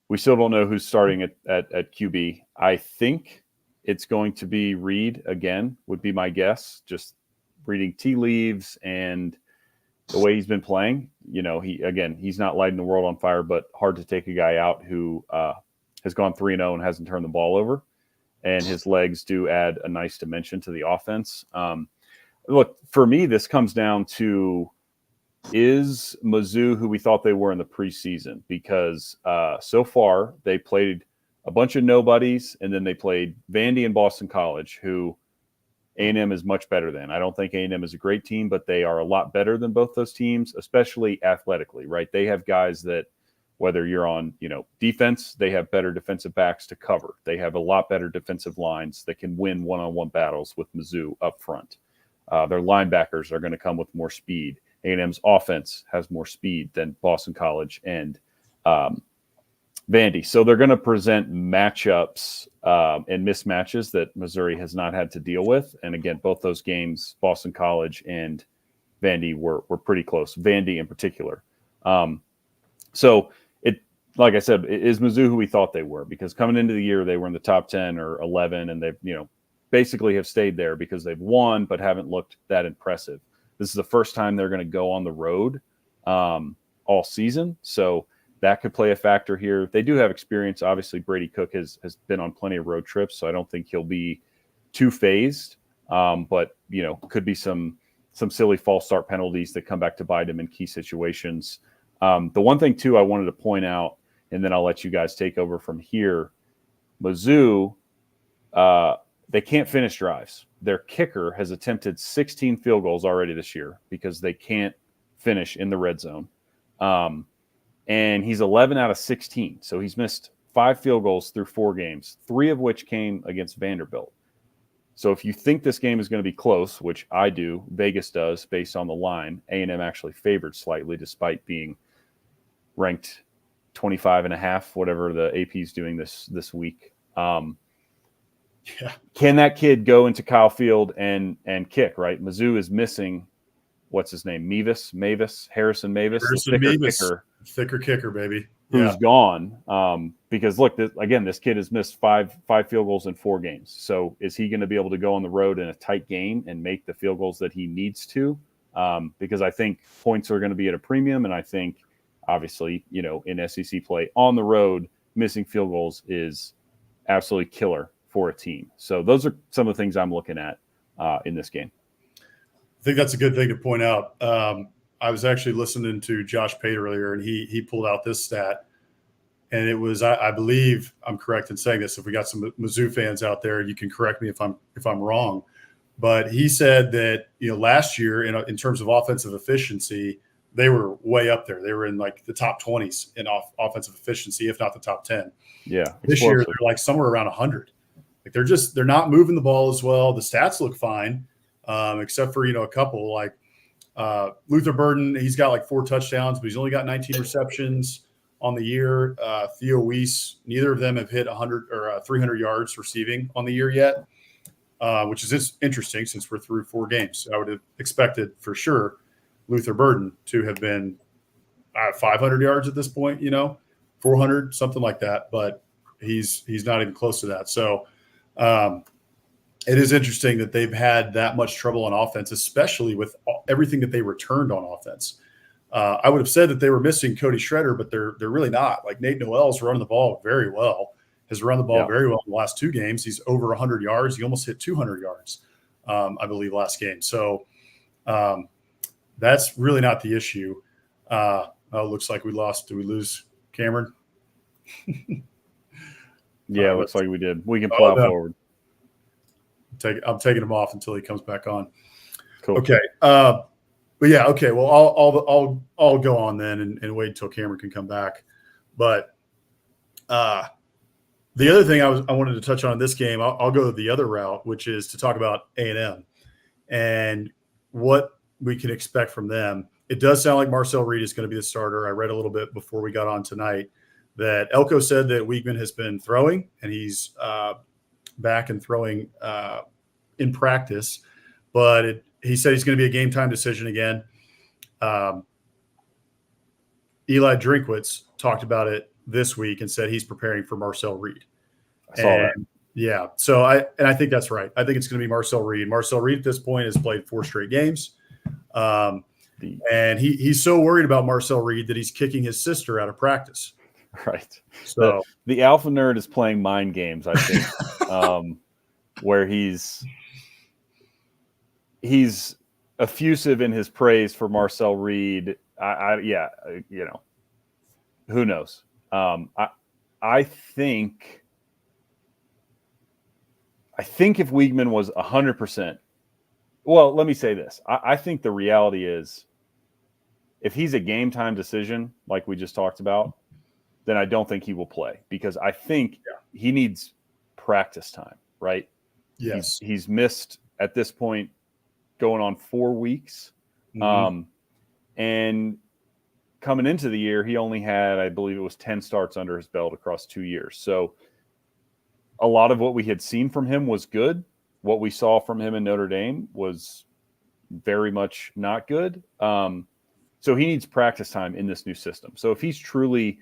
we still don't know who's starting at QB. I think it's going to be Reed again, would be my guess, just reading tea leaves and the way he's been playing. He's not lighting the world on fire, but hard to take a guy out who has gone 3-0 and hasn't turned the ball over. And his legs do add a nice dimension to the offense. Look, for me, this comes down to, is Mizzou who we thought they were in the preseason? Because so far they played a bunch of nobodies, and then they played Vandy and Boston College, who A&M is much better than. I don't think A&M is a great team, but they are a lot better than both those teams, especially athletically, right? They have guys that, whether you're on, defense, they have better defensive backs to cover. They have a lot better defensive lines that can win one-on-one battles with Mizzou up front. Their linebackers are going to come with more speed. A&M's offense has more speed than Boston College and Vandy. So they're going to present matchups and mismatches that Missouri has not had to deal with. And again, both those games, Boston College and Vandy, were pretty close. Vandy in particular. So it, like I said, it is Mizzou who we thought they were, because coming into the year, they were in the top 10 or 11, and they've, basically have stayed there because they've won, but haven't looked that impressive. This is the first time they're going to go on the road all season. So that could play a factor here. They do have experience. Obviously, Brady Cook has been on plenty of road trips, so I don't think he'll be too phased. But, could be some silly false start penalties that come back to bite him in key situations. The one thing, too, I wanted to point out, and then I'll let you guys take over from here. Mizzou, they can't finish drives. Their kicker has attempted 16 field goals already this year because they can't finish in the red zone. And he's 11 out of 16. So he's missed 5 field goals through 4 games, 3 of which came against Vanderbilt. So if you think this game is going to be close, which I do, Vegas does based on the line, A&M actually favored slightly despite being ranked 25.5, whatever the AP is doing this week. Yeah. Can that kid go into Kyle Field and kick, right? Mizzou is missing, what's his name? Harrison Mavis, thicker kicker, baby. Who's gone. Because look, this kid has missed five field goals in 4 games. So is he going to be able to go on the road in a tight game and make the field goals that he needs to? Because I think points are going to be at a premium. And I think obviously, in SEC play on the road, missing field goals is absolutely killer for a team. So those are some of the things I'm looking at in this game. I think that's a good thing to point out. I was actually listening to Josh Pate earlier, and he pulled out this stat, and it was, I believe I'm correct in saying this. If we got some Mizzou fans out there, you can correct me if I'm wrong. But he said that last year in terms of offensive efficiency, they were way up there. They were in like the top 20s in offensive efficiency, if not the top 10. Yeah. This year they're like somewhere around 100. Like they're not moving the ball as well. The stats look fine, except for a couple like Luther Burden. He's got like 4 touchdowns, but he's only got 19 receptions on the year. Theo Weiss, neither of them have hit 100 or 300 yards receiving on the year yet, which is interesting since we're through 4 games. I would have expected for sure Luther Burden to have been 500 yards at this point, 400, something like that. But he's not even close to that. So it is interesting that they've had that much trouble on offense, especially with everything that they returned on offense. I would have said that they were missing Cody Schrader, but they're really not. Like Nate Noel's running the ball very well, has run the ball very well in the last 2 games. He's over 100 yards. He almost hit 200 yards, I believe, last game. So that's really not the issue. It looks like we lost. Did we lose Cameron? Yeah, it looks like we did. We can plow forward. I'm taking him off until he comes back on. Cool. Okay. But yeah, okay. Well, I'll go on then and wait until Cameron can come back. But the other thing I wanted to touch on in this game, I'll go the other route, which is to talk about A&M and what we can expect from them. It does sound like Marcel Reed is going to be the starter. I read a little bit before we got on tonight that Elko said that Weigman has been throwing, and he's back and throwing in practice. But he said he's going to be a game-time decision again. Eli Drinkwitz talked about it this week and said he's preparing for Marcel Reed. I saw that. Yeah. So I think that's right. I think it's going to be Marcel Reed. Marcel Reed at this point has played 4 straight games. And he's so worried about Marcel Reed that he's kicking his sister out of practice. Right. So the alpha nerd is playing mind games, I think, where he's effusive in his praise for Marcel Reed. Who knows? I think if Weigman was 100%, well, let me say this. I think the reality is if he's a game time decision, like we just talked about, then I don't think he will play because I think he needs practice time, right? Yes. He's missed at this point going on 4 weeks. Mm-hmm. And coming into the year, he only had, I believe it was 10 starts under his belt across 2 years. So a lot of what we had seen from him was good. What we saw from him in Notre Dame was very much not good. So he needs practice time in this new system. So if he's truly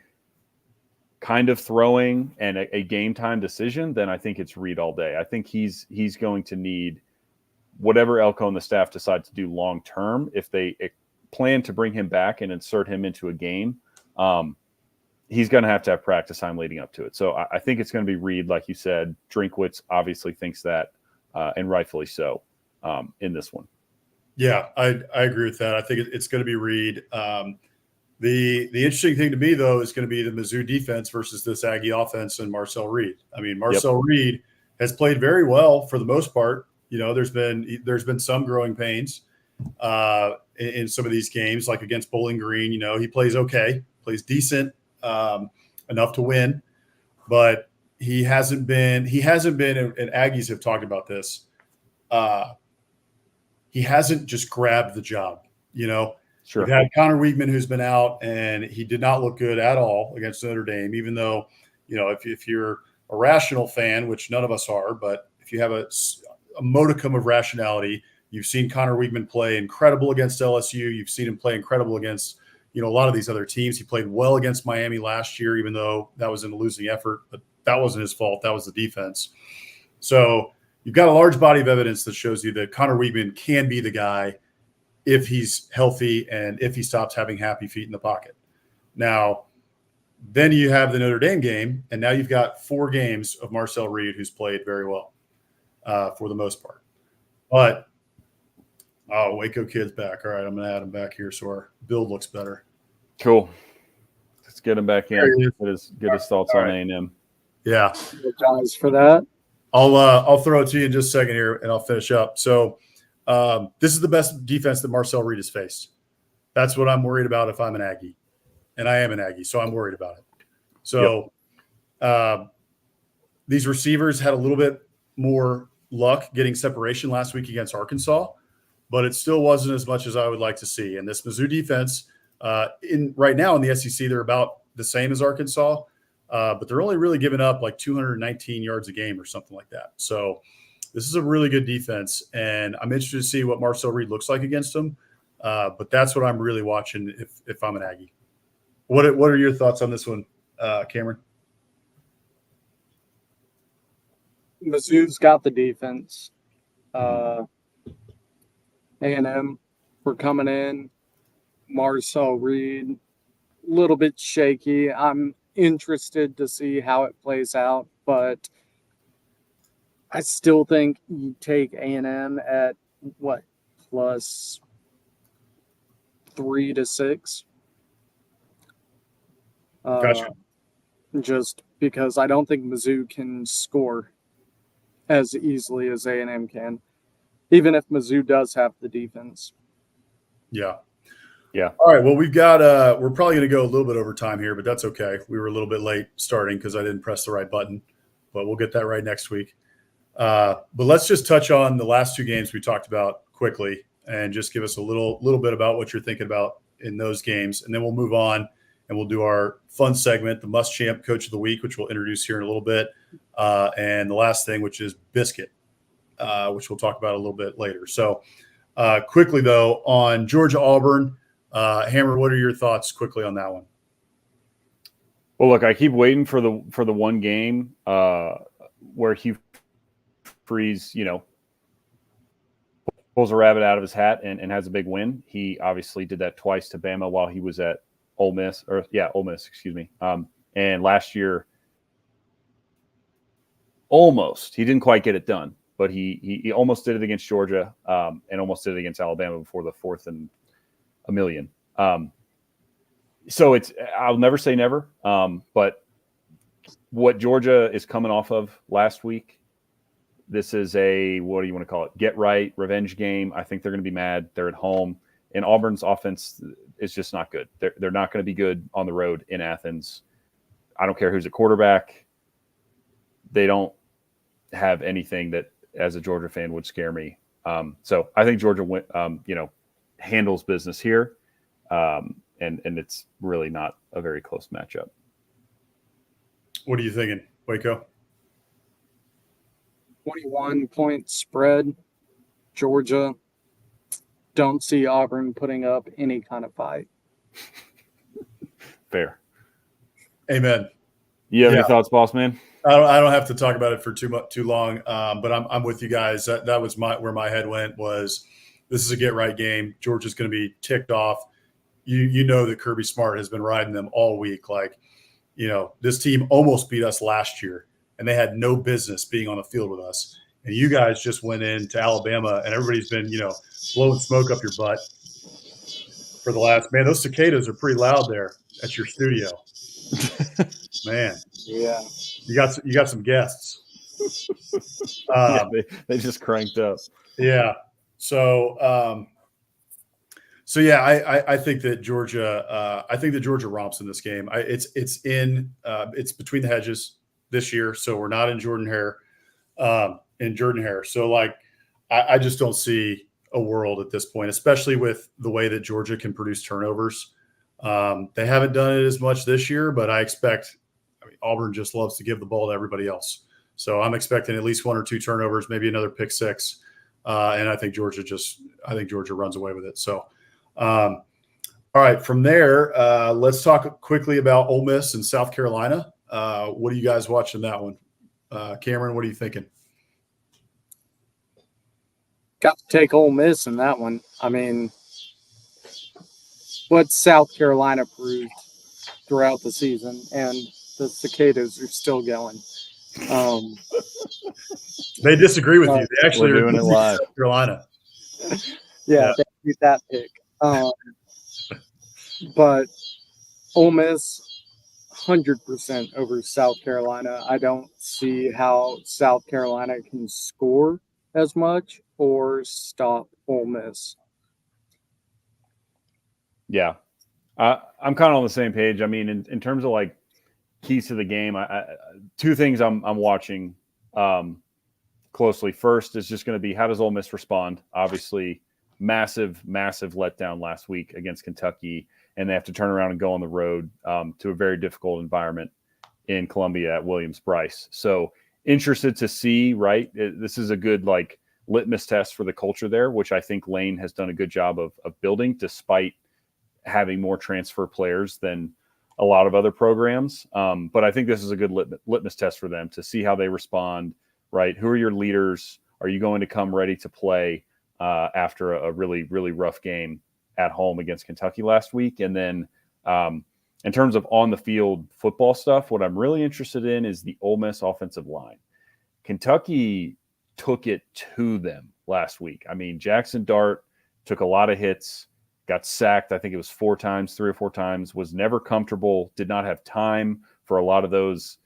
kind of throwing and a game time decision, then I think it's Reed all day. I think he's going to need whatever Elko and the staff decide to do long term. If they plan to bring him back and insert him into a game, he's going to have practice time leading up to it. So I think it's going to be Reed, like you said. Drinkwitz obviously thinks that, and rightfully so, in this one. Yeah, I agree with that. I think it's going to be Reed. The interesting thing to me, though, is going to be the Mizzou defense versus this Aggie offense and Marcel Reed. I mean, Marcel Reed has played very well for the most part. You know, there's been some growing pains in some of these games, like against Bowling Green. You know, he plays okay, plays decent enough to win, but he hasn't been. And Aggies have talked about this. He hasn't just grabbed the job. You know. Sure. We've had Connor Weigman, who's been out, and he did not look good at all against Notre Dame, even though, you know, if you're a rational fan, which none of us are, but if you have a modicum of rationality, you've seen Connor Weigman play incredible against LSU. You've seen him play incredible against, you know, a lot of these other teams. He played well against Miami last year, even though that was in a losing effort, but that wasn't his fault. That was the defense. So you've got a large body of evidence that shows you that Connor Weigman can be the guy if he's healthy and if he stops having happy feet in the pocket. Now, then you have the Notre Dame game, and now you've got 4 games of Marcel Reed, who's played very well for the most part. But, Waco Kid's back. All right, I'm going to add him back here so our build looks better. Cool. Let's get him back in. Get his thoughts on A&M. Yeah. Apologize for that. I'll throw it to you in just a second here, and I'll finish up. So, this is the best defense that Marcel Reed has faced. That's what I'm worried about if I'm an Aggie. And I am an Aggie, so I'm worried about it. So these receivers had a little bit more luck getting separation last week against Arkansas, but it still wasn't as much as I would like to see. And this Mizzou defense, right now in the SEC, they're about the same as Arkansas, but they're only really giving up like 219 yards a game or something like that. So this is a really good defense, and I'm interested to see what Marcel Reed looks like against them. But that's what I'm really watching if I'm an Aggie. What are your thoughts on this one, Cameron? Mizzou's got the defense. A&M, we're coming in. Marcel Reed, a little bit shaky. I'm interested to see how it plays out, but I still think you take A&M at what, plus 3 to 6. Gotcha. Just because I don't think Mizzou can score as easily as A&M can, even if Mizzou does have the defense. Yeah. Yeah. All right. Well, we've got we're probably going to go a little bit over time here, but that's okay. We were a little bit late starting because I didn't press the right button, but we'll get that right next week. But let's just touch on the last 2 games we talked about quickly and just give us a little bit about what you're thinking about in those games. And then we'll move on and we'll do our fun segment, the Must Champ Coach of the Week, which we'll introduce here in a little bit. And the last thing, which is Biscuit, which we'll talk about a little bit later. So quickly, though, on Georgia-Auburn, Hammer, what are your thoughts quickly on that one? Well, look, I keep waiting for the one game where Hugh Freeze, pulls a rabbit out of his hat and has a big win. He obviously did that twice to Bama while he was at Ole Miss, excuse me. And last year, almost, he didn't quite get it done, but he almost did it against Georgia and almost did it against Alabama before the 4th and a million. So I'll never say never. But what Georgia is coming off of last week, this is what do you want to call it? Get right, revenge game. I think they're going to be mad. They're at home. And Auburn's offense is just not good. They're not going to be good on the road in Athens. I don't care who's a quarterback. They don't have anything that, as a Georgia fan, would scare me. So I think Georgia, handles business here, and it's really not a very close matchup. What are you thinking, Waco? 21-point spread, Georgia. Don't see Auburn putting up any kind of fight. Fair. Amen. You have any thoughts, boss man? I don't have to talk about it for too long, but I'm with you guys. That was where my head went. Was this is a get right game? Georgia's going to be ticked off. You know that Kirby Smart has been riding them all week. This team almost beat us last year, and they had no business being on the field with us. And you guys just went into Alabama, and everybody's been blowing smoke up your butt for the last. Man, those cicadas are pretty loud there at your studio. Man, yeah, you got some guests. They just cranked up. Yeah. So I think that Georgia. I think that Georgia romps in this game. It's between the hedges this year, so we're not in Jordan Hare. So I just don't see a world at this point, especially with the way that Georgia can produce turnovers. They haven't done it as much this year, but I expect. Auburn just loves to give the ball to everybody else. So I'm expecting at least 1 or 2 turnovers, maybe another pick 6. And I think Georgia runs away with it. So, all right, from there, let's talk quickly about Ole Miss and South Carolina. What are you guys watching that one? Cameron, what are you thinking? Got to take Ole Miss in that one. I mean, what South Carolina proved throughout the season, and the cicadas are still going. They disagree with you. They actually are doing it live. South Carolina. Yeah, they beat that pick. But Ole Miss, 100% over South Carolina. I don't see how South Carolina can score as much or stop Ole Miss. Yeah. I'm kind of on the same page. I mean, in terms of keys to the game, I 2 things I'm watching closely. First is just going to be, how does Ole Miss respond? Obviously, massive letdown last week against Kentucky, and they have to turn around and go on the road to a very difficult environment in Columbia at Williams-Brice. So interested to see, right? This is a good litmus test for the culture there, which I think Lane has done a good job of building, despite having more transfer players than a lot of other programs. But I think this is a good litmus test for them to see how they respond right? Who are your leaders? Are you going to come ready to play after a really, really rough game at home against Kentucky last week? And then in terms of on the field football stuff, what I'm really interested in is the Ole Miss offensive line. Kentucky took it to them last week. I mean, Jackson Dart took a lot of hits, got sacked. I think it was 3 or 4 times, was never comfortable, did not have time for a lot of those,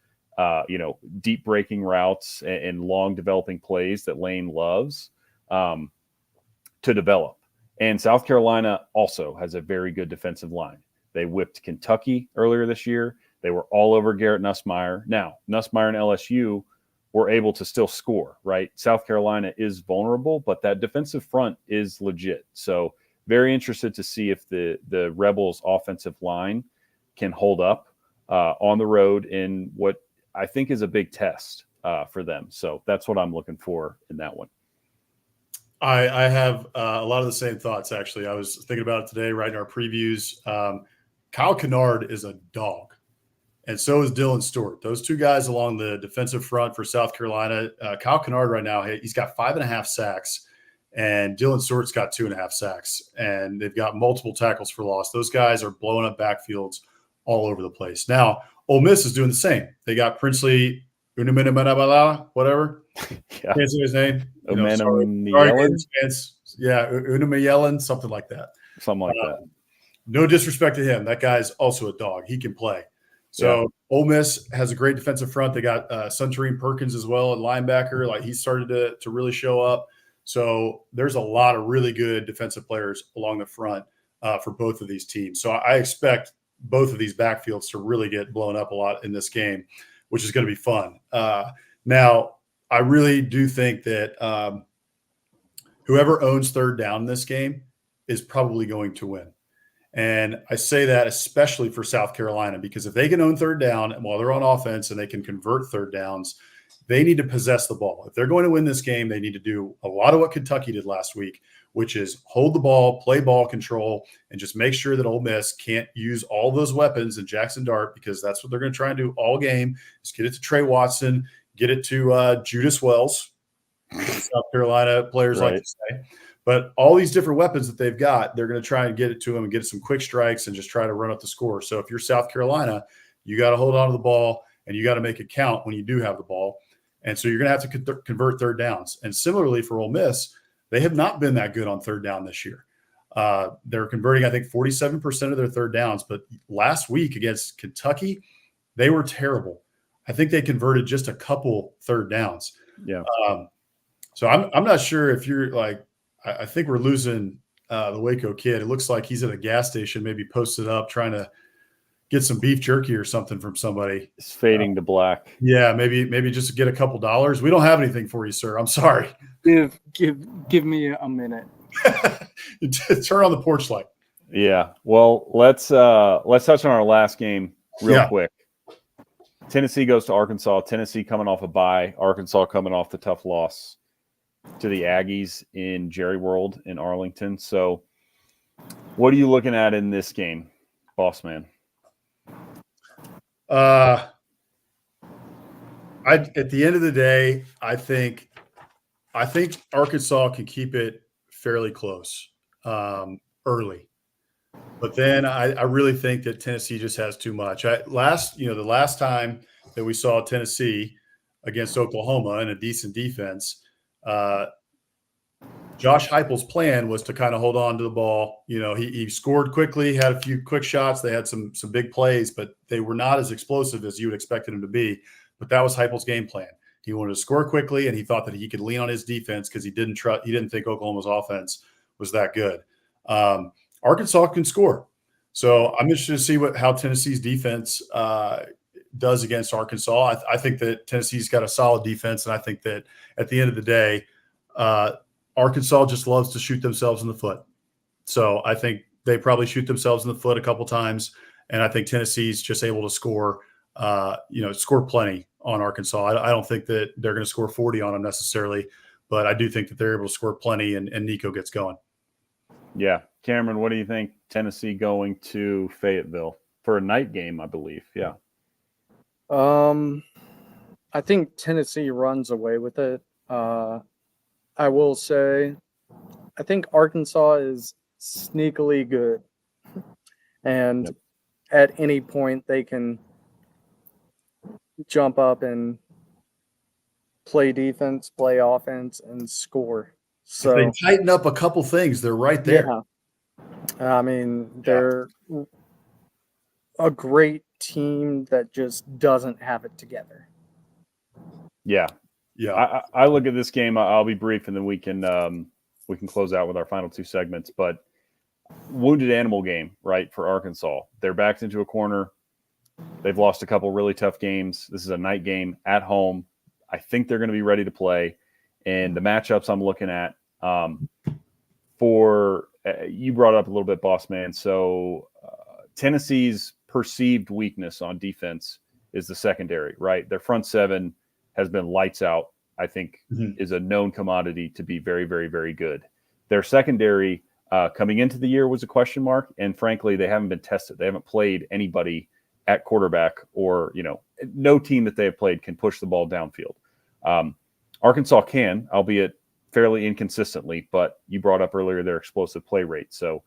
deep breaking routes and long developing plays that Lane loves to develop. And South Carolina also has a very good defensive line. They whipped Kentucky earlier this year. They were all over Garrett Nussmeier. Now, Nussmeier and LSU were able to still score, right? South Carolina is vulnerable, but that defensive front is legit. So very interested to see if the Rebels offensive line can hold up on the road in what I think is a big test for them. So that's what I'm looking for in that one. I have a lot of the same thoughts, actually. I was thinking about it today, writing our previews. Kyle Kennard is a dog, and so is Dylan Stewart. Those two guys along the defensive front for South Carolina. Kyle Kennard right now, he's got 5.5 sacks, and Dylan Stewart's got 2.5 sacks, and they've got multiple tackles for loss. Those guys are blowing up backfields all over the place. Now, Ole Miss is doing the same. They got Princely Unamanamala, whatever. Yeah. Can't say his name. Unamanamala? Yeah, Unamanamala, something like that. Something like that. No disrespect to him. That guy's also a dog. He can play. So Ole Miss has a great defensive front. They got Suntarine Perkins as well at linebacker. Like, he started to really show up. So there's a lot of really good defensive players along the front for both of these teams. So I expect both of these backfields to really get blown up a lot in this game, which is going to be fun. Now, I really do think that whoever owns third down in this game is probably going to win. And I say that especially for South Carolina, because if they can own third down while they're on offense and they can convert third downs, they need to possess the ball. If they're going to win this game, they need to do a lot of what Kentucky did last week, which is hold the ball, play ball control, and just make sure that Ole Miss can't use all those weapons in Jackson Dart, because that's what they're going to try and do all game, is get it to Trey Watson, get it to Judas Wells, South Carolina players like to say. But all these different weapons that they've got, they're going to try and get it to them and get some quick strikes and just try to run up the score. So if you're South Carolina, you got to hold on to the ball and you got to make it count when you do have the ball. And so you're going to have to convert third downs. And similarly for Ole Miss, they have not been that good on third down this year. They're converting, I think, 47% of their third downs. But last week against Kentucky, they were terrible. I think they converted just a couple third downs. Yeah. So I'm not sure if you're like, I think we're losing the Waco Kid. It looks like he's at a gas station, maybe posted up trying to get some beef jerky or something from somebody. It's fading to black. Yeah, maybe just to get a couple dollars. We don't have anything for you, sir. I'm sorry. Give me a minute. Turn on the porch light. Yeah. Well, let's touch on our last game real quick. Tennessee goes to Arkansas. Tennessee coming off a bye. Arkansas coming off the tough loss to the Aggies in Jerry World in Arlington. So what are you looking at in this game, Bossman? At the end of the day, I think Arkansas can keep it fairly close early. But then I really think that Tennessee just has too much. The last time that we saw Tennessee against Oklahoma in a decent defense, Josh Heupel's plan was to kind of hold on to the ball. He scored quickly, had a few quick shots. They had some big plays, but they were not as explosive as you would expect them to be. But that was Heupel's game plan. He wanted to score quickly, and he thought that he could lean on his defense because he didn't think Oklahoma's offense was that good. Arkansas can score. So I'm interested to see how Tennessee's defense does against Arkansas. I think that Tennessee's got a solid defense, and I think that at the end of the day, Arkansas just loves to shoot themselves in the foot. So I think they probably shoot themselves in the foot a couple times, and I think Tennessee's just able to score plenty on Arkansas. I don't think that they're going to score 40 on them necessarily, but I do think that they're able to score plenty, and Nico gets going. Yeah. Cameron, what do you think? Tennessee going to Fayetteville for a night game, I believe. Yeah. I think Tennessee runs away with it. I will say, I think Arkansas is sneakily good. And at any point, they can jump up and play defense, play offense, and score. So if they tighten up a couple things, they're right there. Yeah. I mean, they're a great team that just doesn't have it together. Yeah. I look at this game. I'll be brief, and then we can close out with our final two segments. But wounded animal game, right, for Arkansas. They're backed into a corner. They've lost a couple really tough games. This is a night game at home. I think they're going to be ready to play. And the matchups I'm looking at you brought up a little bit, Bossman. So Tennessee's perceived weakness on defense is the secondary, right? Their front seven has been lights out, I think, is a known commodity to be very, very, very good. Their secondary coming into the year was a question mark, and frankly, they haven't been tested. They haven't played anybody at quarterback, or no team that they have played can push the ball downfield. Arkansas can, albeit fairly inconsistently, but you brought up earlier their explosive play rate. So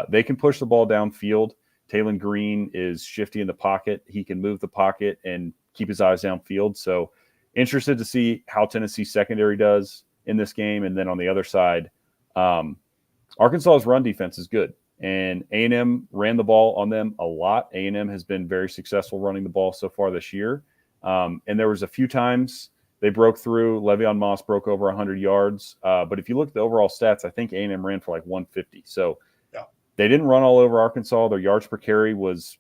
they can push the ball downfield. Taylon Green is shifty in the pocket. He can move the pocket and keep his eyes downfield. So interested to see how Tennessee's secondary does in this game. And then on the other side, Arkansas's run defense is good. And A&M ran the ball on them a lot. A&M has been very successful running the ball so far this year. And there was a few times they broke through. Le'Veon Moss broke over 100 yards. But if you look at the overall stats, I think A&M ran for like 150. So they didn't run all over Arkansas. Their yards per carry was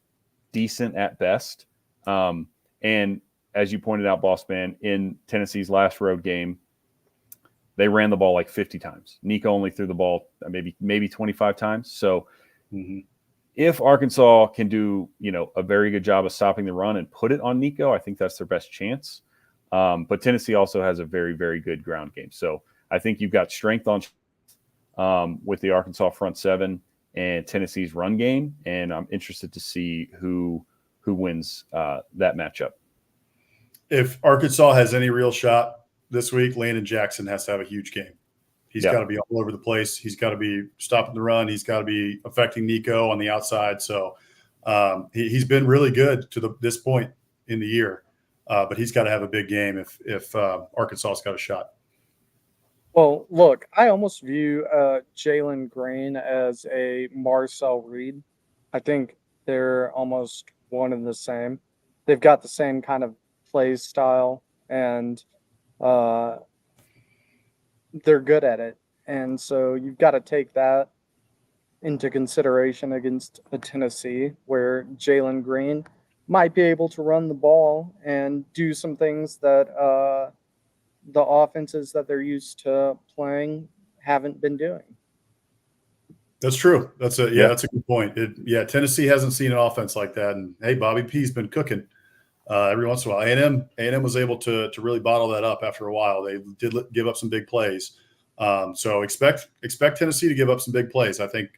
decent at best. And as you pointed out, Bossman, in Tennessee's last road game, they ran the ball like 50 times. Nico only threw the ball maybe 25 times. So if Arkansas can do, a very good job of stopping the run and put it on Nico, I think that's their best chance. But Tennessee also has a very, very good ground game. So I think you've got strength on with the Arkansas front seven and Tennessee's run game. And I'm interested to see who wins that matchup. If Arkansas has any real shot this week, Landon Jackson has to have a huge game. He's got to be all over the place. He's got to be stopping the run. He's got to be affecting Nico on the outside. So he's been really good to this point in the year. But he's got to have a big game if Arkansas's got a shot. Well, look, I almost view Jalen Green as a Marcel Reed. I think they're almost one and the same. They've got the same kind of play style, and they're good at it. And so you've got to take that into consideration against a Tennessee where Jalen Green might be able to run the ball and do some things that the offenses that they're used to playing haven't been doing. That's true. That's a good point. Tennessee hasn't seen an offense like that. And hey, Bobby P's been cooking every once in a while. A&M was able to really bottle that up after a while. They did give up some big plays. So expect Tennessee to give up some big plays. I think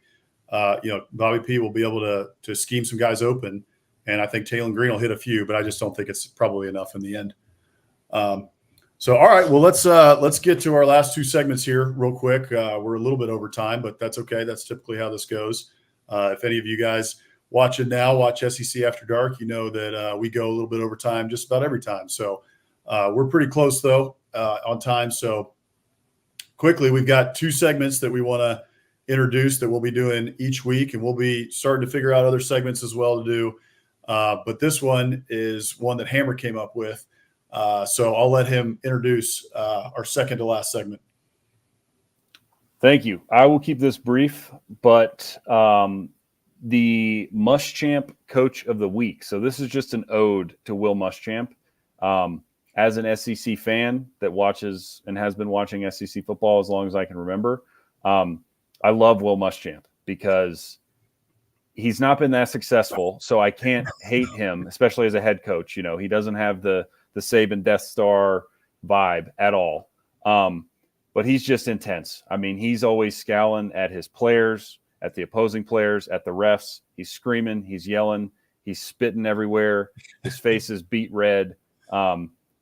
Bobby P will be able to scheme some guys open, and I think Taylon Green will hit a few, but I just don't think it's probably enough in the end. So, all right, well, let's get to our last two segments here real quick. We're a little bit over time, but that's okay. That's typically how this goes. If any of you guys watch SEC After Dark, you know that we go a little bit over time just about every time. So we're pretty close, though, on time. So quickly, we've got two segments that we want to introduce that we'll be doing each week, and we'll be starting to figure out other segments as well to do. But this one is one that Hammer came up with. So I'll let him introduce our second to last segment. Thank you. I will keep this brief, but the Muschamp Coach of the Week. So this is just an ode to Will Muschamp. As an SEC fan that watches and has been watching SEC football as long as I can remember, I love Will Muschamp because he's not been that successful. So I can't hate him, especially as a head coach. He doesn't have the Saban Death Star vibe at all. But he's just intense. I mean, he's always scowling at his players, at the opposing players, at the refs. He's screaming, he's yelling, he's spitting everywhere. His face is beet red.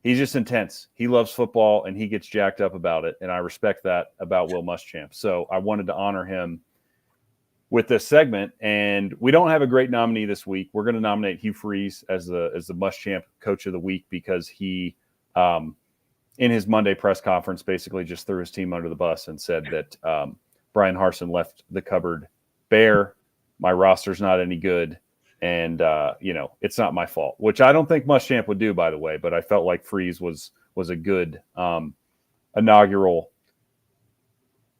he's just intense. He loves football and he gets jacked up about it. And I respect that about Will Muschamp. So I wanted to honor him with this segment. And we don't have a great nominee this week. We're going to nominate Hugh Freeze as the Muschamp Coach of the Week because he, in his Monday press conference, basically just threw his team under the bus and said that Brian Harsin left the cupboard bare. My roster's not any good. And, it's not my fault, which I don't think Muschamp would do, by the way, but I felt like Freeze was a good inaugural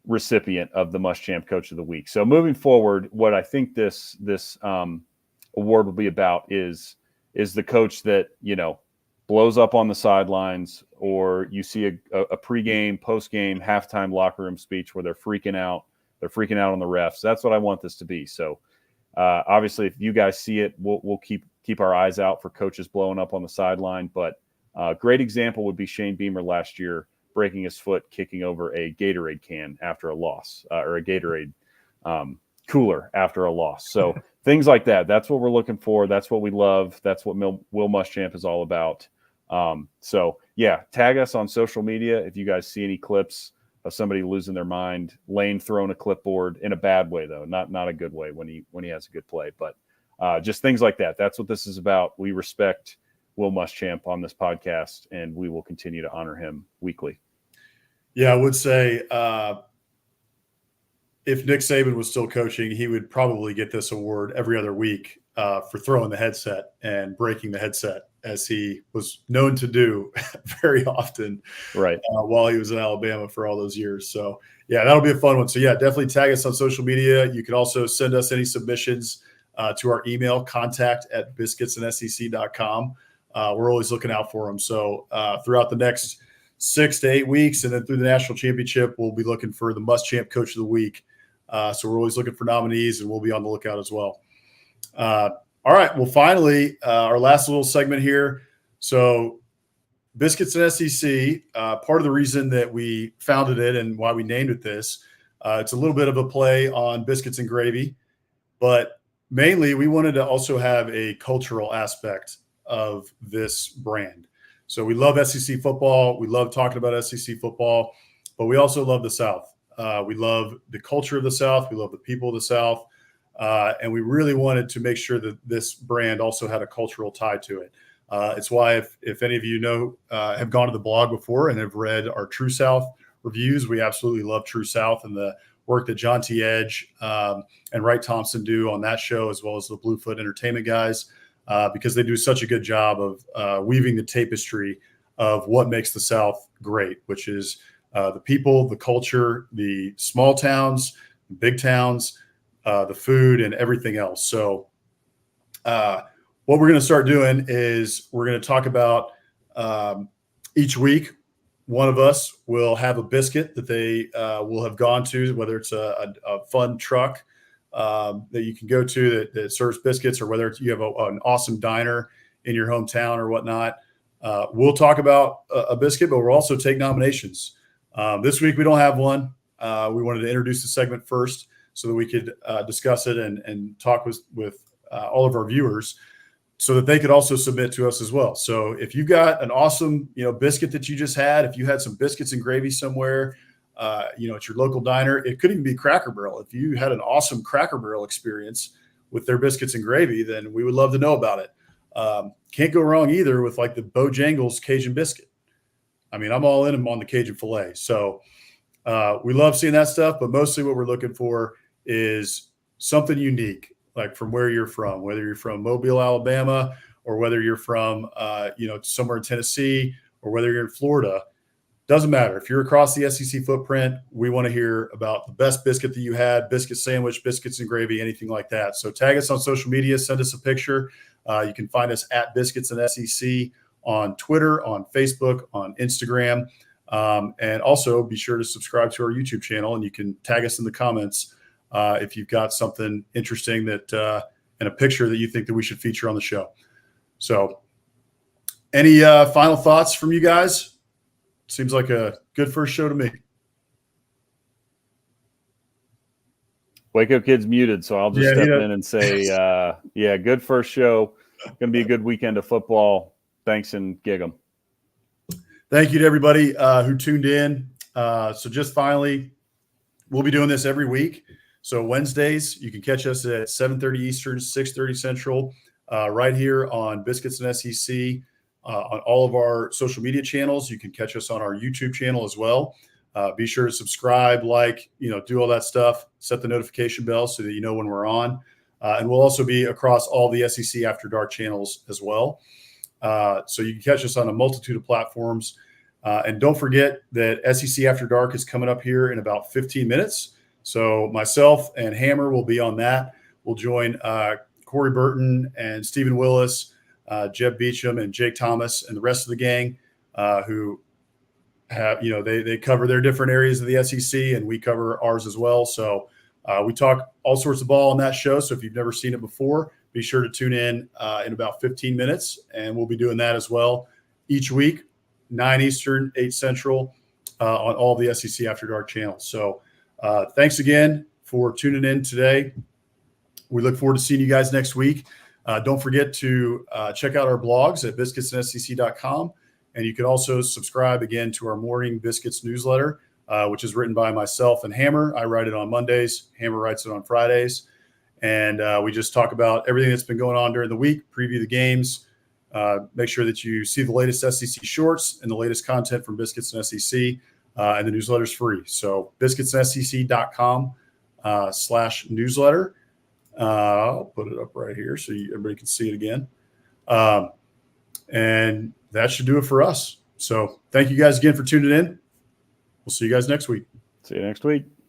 recipient of the Muschamp Coach of the Week. So moving forward, what I think this award will be about is the coach that, blows up on the sidelines, or you see a pregame, postgame, halftime locker room speech where they're freaking out. They're freaking out on the refs. That's what I want this to be. So obviously, if you guys see it, we'll keep our eyes out for coaches blowing up on the sideline. But a great example would be Shane Beamer last year breaking his foot, kicking over a Gatorade can after a loss, or a Gatorade cooler after a loss. So things like that. That's what we're looking for. That's what we love. That's what Will Muschamp is all about. So yeah, tag us on social media if you guys see any clips of somebody losing their mind, Lane throwing a clipboard in a bad way, though, not a good way when he has a good play, but just things like that. That's what this is about. We respect Will Muschamp on this podcast, and we will continue to honor him weekly. Yeah, I would say if Nick Saban was still coaching, he would probably get this award every other week for throwing the headset and breaking the headset, as he was known to do very often, right? While he was in Alabama for all those years. So yeah, that'll be a fun one. So yeah, definitely tag us on social media. You can also send us any submissions to our email, contact@biscuitsandsec.com. We're always looking out for them. So throughout the next 6 to 8 weeks, and then through the national championship, we'll be looking for the Muschamp Coach of the Week. So we're always looking for nominees, and we'll be on the lookout as well. All right. Well, finally, our last little segment here. So Biscuits and SEC, part of the reason that we founded it and why we named it this, it's a little bit of a play on biscuits and gravy, but mainly we wanted to also have a cultural aspect of this brand. So we love SEC football. We love talking about SEC football, but we also love the South. We love the culture of the South. We love the people of the South. And we really wanted to make sure that this brand also had a cultural tie to it. It's why if any of you have gone to the blog before and have read our True South reviews, we absolutely love True South and the work that John T. Edge and Wright Thompson do on that show, as well as the Bluefoot Entertainment guys, because they do such a good job of weaving the tapestry of what makes the South great, which is the people, the culture, the small towns, big towns, the food, and everything else. So what we're going to start doing is we're going to talk about each week, one of us will have a biscuit that they will have gone to, whether it's a fun truck that you can go to that serves biscuits, or whether you have an awesome diner in your hometown or whatnot. We'll talk about a biscuit, but we'll also take nominations. This week, we don't have one. We wanted to introduce the segment first so that we could discuss it and talk with all of our viewers so that they could also submit to us as well. So if you got an awesome, biscuit that you just had, if you had some biscuits and gravy somewhere, at your local diner, it could even be Cracker Barrel. If you had an awesome Cracker Barrel experience with their biscuits and gravy, then we would love to know about it. Can't go wrong either with like the Bojangles Cajun biscuit. I mean, I'm all in on the Cajun filet. So we love seeing that stuff, but mostly what we're looking for is something unique, like from where you're from, whether you're from Mobile, Alabama, or whether you're from, somewhere in Tennessee, or whether you're in Florida. Doesn't matter. If you're across the SEC footprint, we want to hear about the best biscuit that you had, biscuit sandwich, biscuits and gravy, anything like that. So tag us on social media, send us a picture. You can find us at Biscuits and SEC on Twitter, on Facebook, on Instagram. And also be sure to subscribe to our YouTube channel, and you can tag us in the comments if you've got something interesting that and a picture that you think that we should feature on the show. So any final thoughts from you guys? Seems like a good first show to me. Waco Kid's muted, so I'll just step in and say, good first show. Going to be a good weekend of football. Thanks, and gig 'em. Thank you to everybody who tuned in. So just finally, we'll be doing this every week. So Wednesdays, you can catch us at 7:30 Eastern, 6:30 Central, right here on Biscuits and SEC, on all of our social media channels. You can catch us on our YouTube channel as well. Be sure to subscribe, like, do all that stuff. Set the notification bell so that you know when we're on. And we'll also be across all the SEC After Dark channels as well. So you can catch us on a multitude of platforms. And don't forget that SEC After Dark is coming up here in about 15 minutes. So myself and Hammer will be on that. We'll join Corey Burton and Stephen Willis, Jeb Beecham and Jake Thomas and the rest of the gang who have, they cover their different areas of the SEC and we cover ours as well. So we talk all sorts of ball on that show. So if you've never seen it before, be sure to tune in about 15 minutes. And we'll be doing that as well each week, 9 Eastern, 8 Central, on all the SEC After Dark channels. So thanks again for tuning in today. We look forward to seeing you guys next week. Don't forget to check out our blogs at biscuitsandsec.com. And you can also subscribe again to our Morning Biscuits newsletter, which is written by myself and Hammer. I write it on Mondays. Hammer writes it on Fridays. And we just talk about everything that's been going on during the week, preview the games, make sure that you see the latest SEC shorts and the latest content from Biscuits and SEC. And the newsletter is free. So biscuitsandsec.com/newsletter. I'll put it up right here so everybody can see it again. And that should do it for us. So thank you guys again for tuning in. We'll see you guys next week. See you next week.